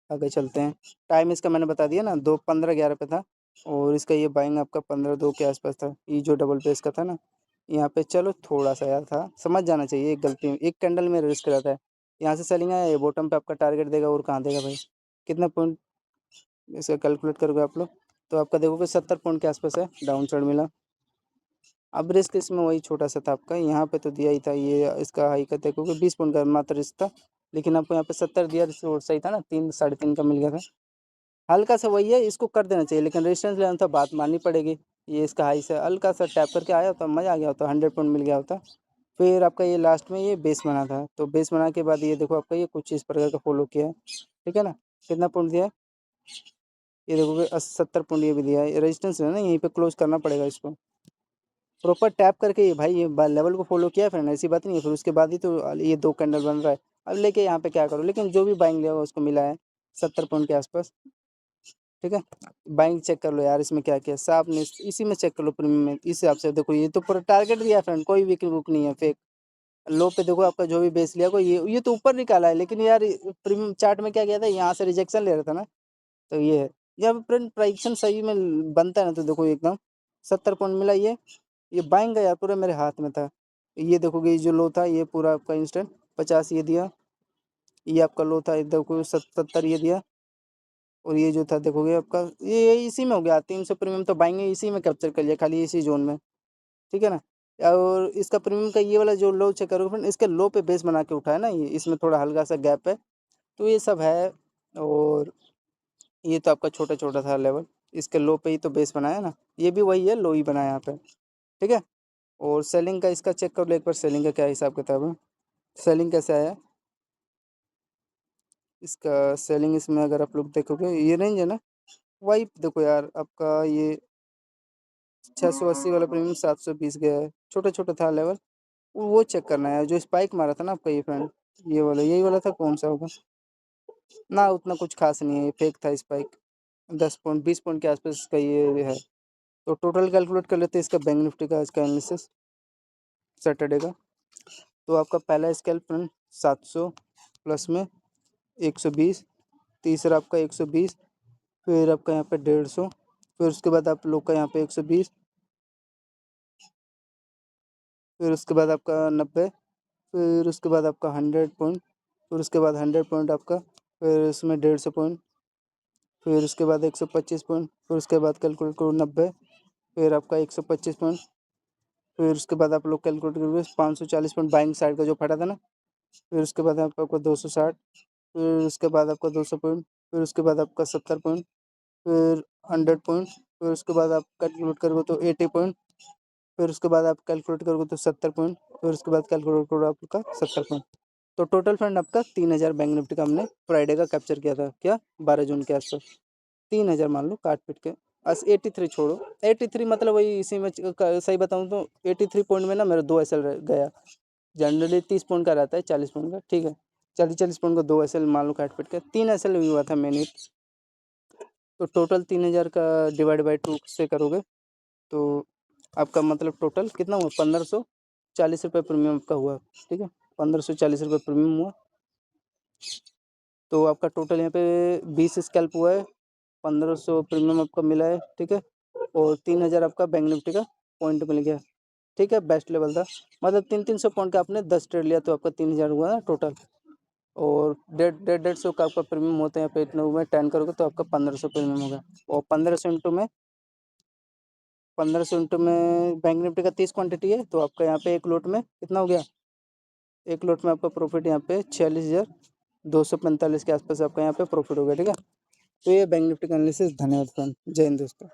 आगे चलते हैं। टाइम इसका मैंने बता दिया ना, 2:15-11 पे था, और इसका ये बाइंग आपका 15-2 के आसपास था, ये जो डबल पे इसका था ना, यहाँ पे चलो थोड़ा सा यार था, समझ जाना चाहिए, एक गलती एक कैंडल में रिस्क रहता है। यहाँ से सेलिंग आया, ये बॉटम पे आपका टारगेट देगा, और कहाँ देगा भाई, कितना पॉइंट इसका कैलकुलेट करोगे आप लोग, तो आपका देखोगे 70 पॉइंट के आसपास है डाउन साइड मिला। अब रिस्क इसमें वही छोटा सा था आपका, यहाँ पे तो दिया ही था, ये इसका हाई का देखोगे 20 पॉइंट का मात्र रिस्क था, लेकिन आपको यहाँ पे 70 दिया, और सही था ना, 3 साढ़े 3 का मिल गया था। हल्का सा वही है, इसको कर देना चाहिए, लेकिन रेजिस्टेंस लेना था, बात माननी पड़ेगी। ये इसका हाई से हल्का सा टैप करके आया होता, मज़ा आ गया होता, 100 पॉइंट मिल गया होता। फिर आपका ये लास्ट में ये बेस बना था, तो बेस बना के बाद ये देखो आपका ये कुछ इस प्रकार का फॉलो किया है, ठीक है ना। कितना पॉइंट दिया है, ये देखोगे 70 पॉइंट ये भी दिया है, रेजिस्टेंस है ना, यहीं पे क्लोज करना पड़ेगा इसको, प्रॉपर टैप करके ये भाई ये लेवल को फॉलो किया है फ्रेंड, ऐसी बात नहीं है, फिर उसके बाद ही तो ये 2 कैंडल बन रहा है। अब लेके यहाँ पे क्या करो, लेकिन जो भी बाइंग लिया होगा उसको मिला है 70 पॉइंट के आसपास, ठीक है। बाइंग चेक कर लो यार, इसमें क्या क्या साफ ने, इसी में चेक कर लो प्रीमियम में, इस हिसाब से देखो, ये तो पूरा टारगेट दिया है फ्रेंड, कोई वीक बुक नहीं है फेक। लो पे देखो आपका जो भी बेस लिया को, ये तो ऊपर निकाला है, लेकिन यार प्रीमियम चार्ट में क्या किया था, यहाँ से रिजेक्शन ले रहा था ना, तो ये है। जब फ्रेंड प्राइक्शन सही में बनता है ना, तो देखो एकदम 70 पॉइंट मिला, ये बाइंग का यार पूरा मेरे हाथ में था। ये देखोगे ये जो लो था ये पूरा आपका इंस्टेंट 50 ये दिया, ये आपका लो था, ये देखो 70 ये दिया, और ये जो था देखोगे आपका ये इसी में हो गया, 300 प्रीमियम तो बाइंग इसी में कैप्चर कर लिया, खाली इसी जोन में, ठीक है ना। और इसका प्रीमियम का ये वाला जो लो चेक करोगे फ्रेंड, इसके लो पे बेस बना के उठा है ना, ये इसमें थोड़ा हल्का सा गैप है, तो ये सब है। और ये तो आपका छोटा छोटा था लेवल, इसके लो पे ही तो बेस बनाया ना, ये भी वही है, लो ही बनाया यहाँ पे, ठीक है। और सेलिंग का इसका चेक कर लो एक बार, सेलिंग का क्या हिसाब किताब है, सेलिंग कैसे आया इसका, सेलिंग इसमें अगर आप लोग देखोगे ये रेंज है ना, वही देखो यार आपका ये 680 वाला प्रीमियम 720 गया है, छोटा छोटा था लेवल, वो चेक करना है जो स्पाइक मारा था ना आपका ये फ्रेंड, ये वाला यही वाला था, कौन सा होगा ना, उतना कुछ खास नहीं है, ये फेक था स्पाइक, 10 पॉइंट 20 पॉइंट के आसपास इसका ये है। तो टोटल कैलकुलेट कर लेते हैं इसका बैंक निफ्टी का, इसका एनालिसिस सैटरडे का। तो आपका पहला स्कैल्प फ्रेंड 700 प्लस में 120, तीसरा आपका 120, फिर आपका यहाँ पे 150, फिर उसके बाद आप लोग का यहाँ पे 120, फिर उसके बाद आपका 90, फिर उसके बाद आपका 100 पॉइंट, फिर उसके बाद 100 पॉइंट आपका, फिर इसमें 150 पॉइंट, फिर उसके बाद 125 पॉइंट, फिर उसके बाद कैलकुलेट करो 90, फिर आपका 125 पॉइंट, फिर उसके बाद आप लोग कैलकुलेट करोगे 540 पॉइंट बाइंग साइड का जो फटा था ना, फिर उसके बाद आपका 260, फिर उसके बाद आपका 200 पॉइंट, फिर उसके बाद आपका 70 पॉइंट, फिर 100 पॉइंट, फिर उसके बाद आप कैलकुलेट करोगे तो 80 पॉइंट, फिर उसके बाद आप कैलकुलेट करोगे तो 70 पॉइंट, फिर उसके बाद कैलकुलेट करोगे आपका 70 पॉइंट। तो टोटल फ्रेंड आपका 3000 बैंक निफ्टी का हमने फ्राइडे का कैप्चर किया था, क्या 12 जून के आसपास 3000 मान लो काट पीट के। 83 छोड़ो, 83 मतलब वही इसी में सही बताऊँ तो 83 पॉइंट में ना मेरा 2 एस एल गया। जनरली 30 पॉइंट का रहता है, 40 पॉइंट का, ठीक है 40 पॉइंट का 2 एस एल मान लो काट पीट के, 3 एस एल हुआ था मैंने। तो टोटल 3000 का डिवाइड बाई 2 से करोगे तो आपका मतलब टोटल कितना हुआ, 1540 रुपये प्रीमियम आपका हुआ, ठीक है 1540 रुपये प्रीमियम हुआ। तो आपका टोटल यहाँ पे 20 स्कैल्प हुआ है, 1500 प्रीमियम आपका मिला है, ठीक है, और 3000 आपका बैंक निफ्टी का पॉइंट मिल गया, ठीक है बेस्ट लेवल था। मतलब 300 पॉइंट का आपने 10 ट्रेड लिया तो आपका 3000 हुआ ना टोटल, और 150 का आपका प्रीमियम होता है यहाँ पे, इतना में 10 करोगे तो आपका 1500 प्रीमियम होगा। और 1500 इंटू में बैंक निफ्टी का 30 क्वांटिटी है तो आपका यहाँ पे एक लोट में कितना हो गया, एक लोट में आपका प्रॉफिट यहाँ पे 46,245 के आसपास आपका यहाँ पे प्रॉफिट हो गया, ठीक है। तो ये बैंक निफ्टी का एनालिसिस। धन्यवाद फ्रेंड, जय हिंद दोस्तों।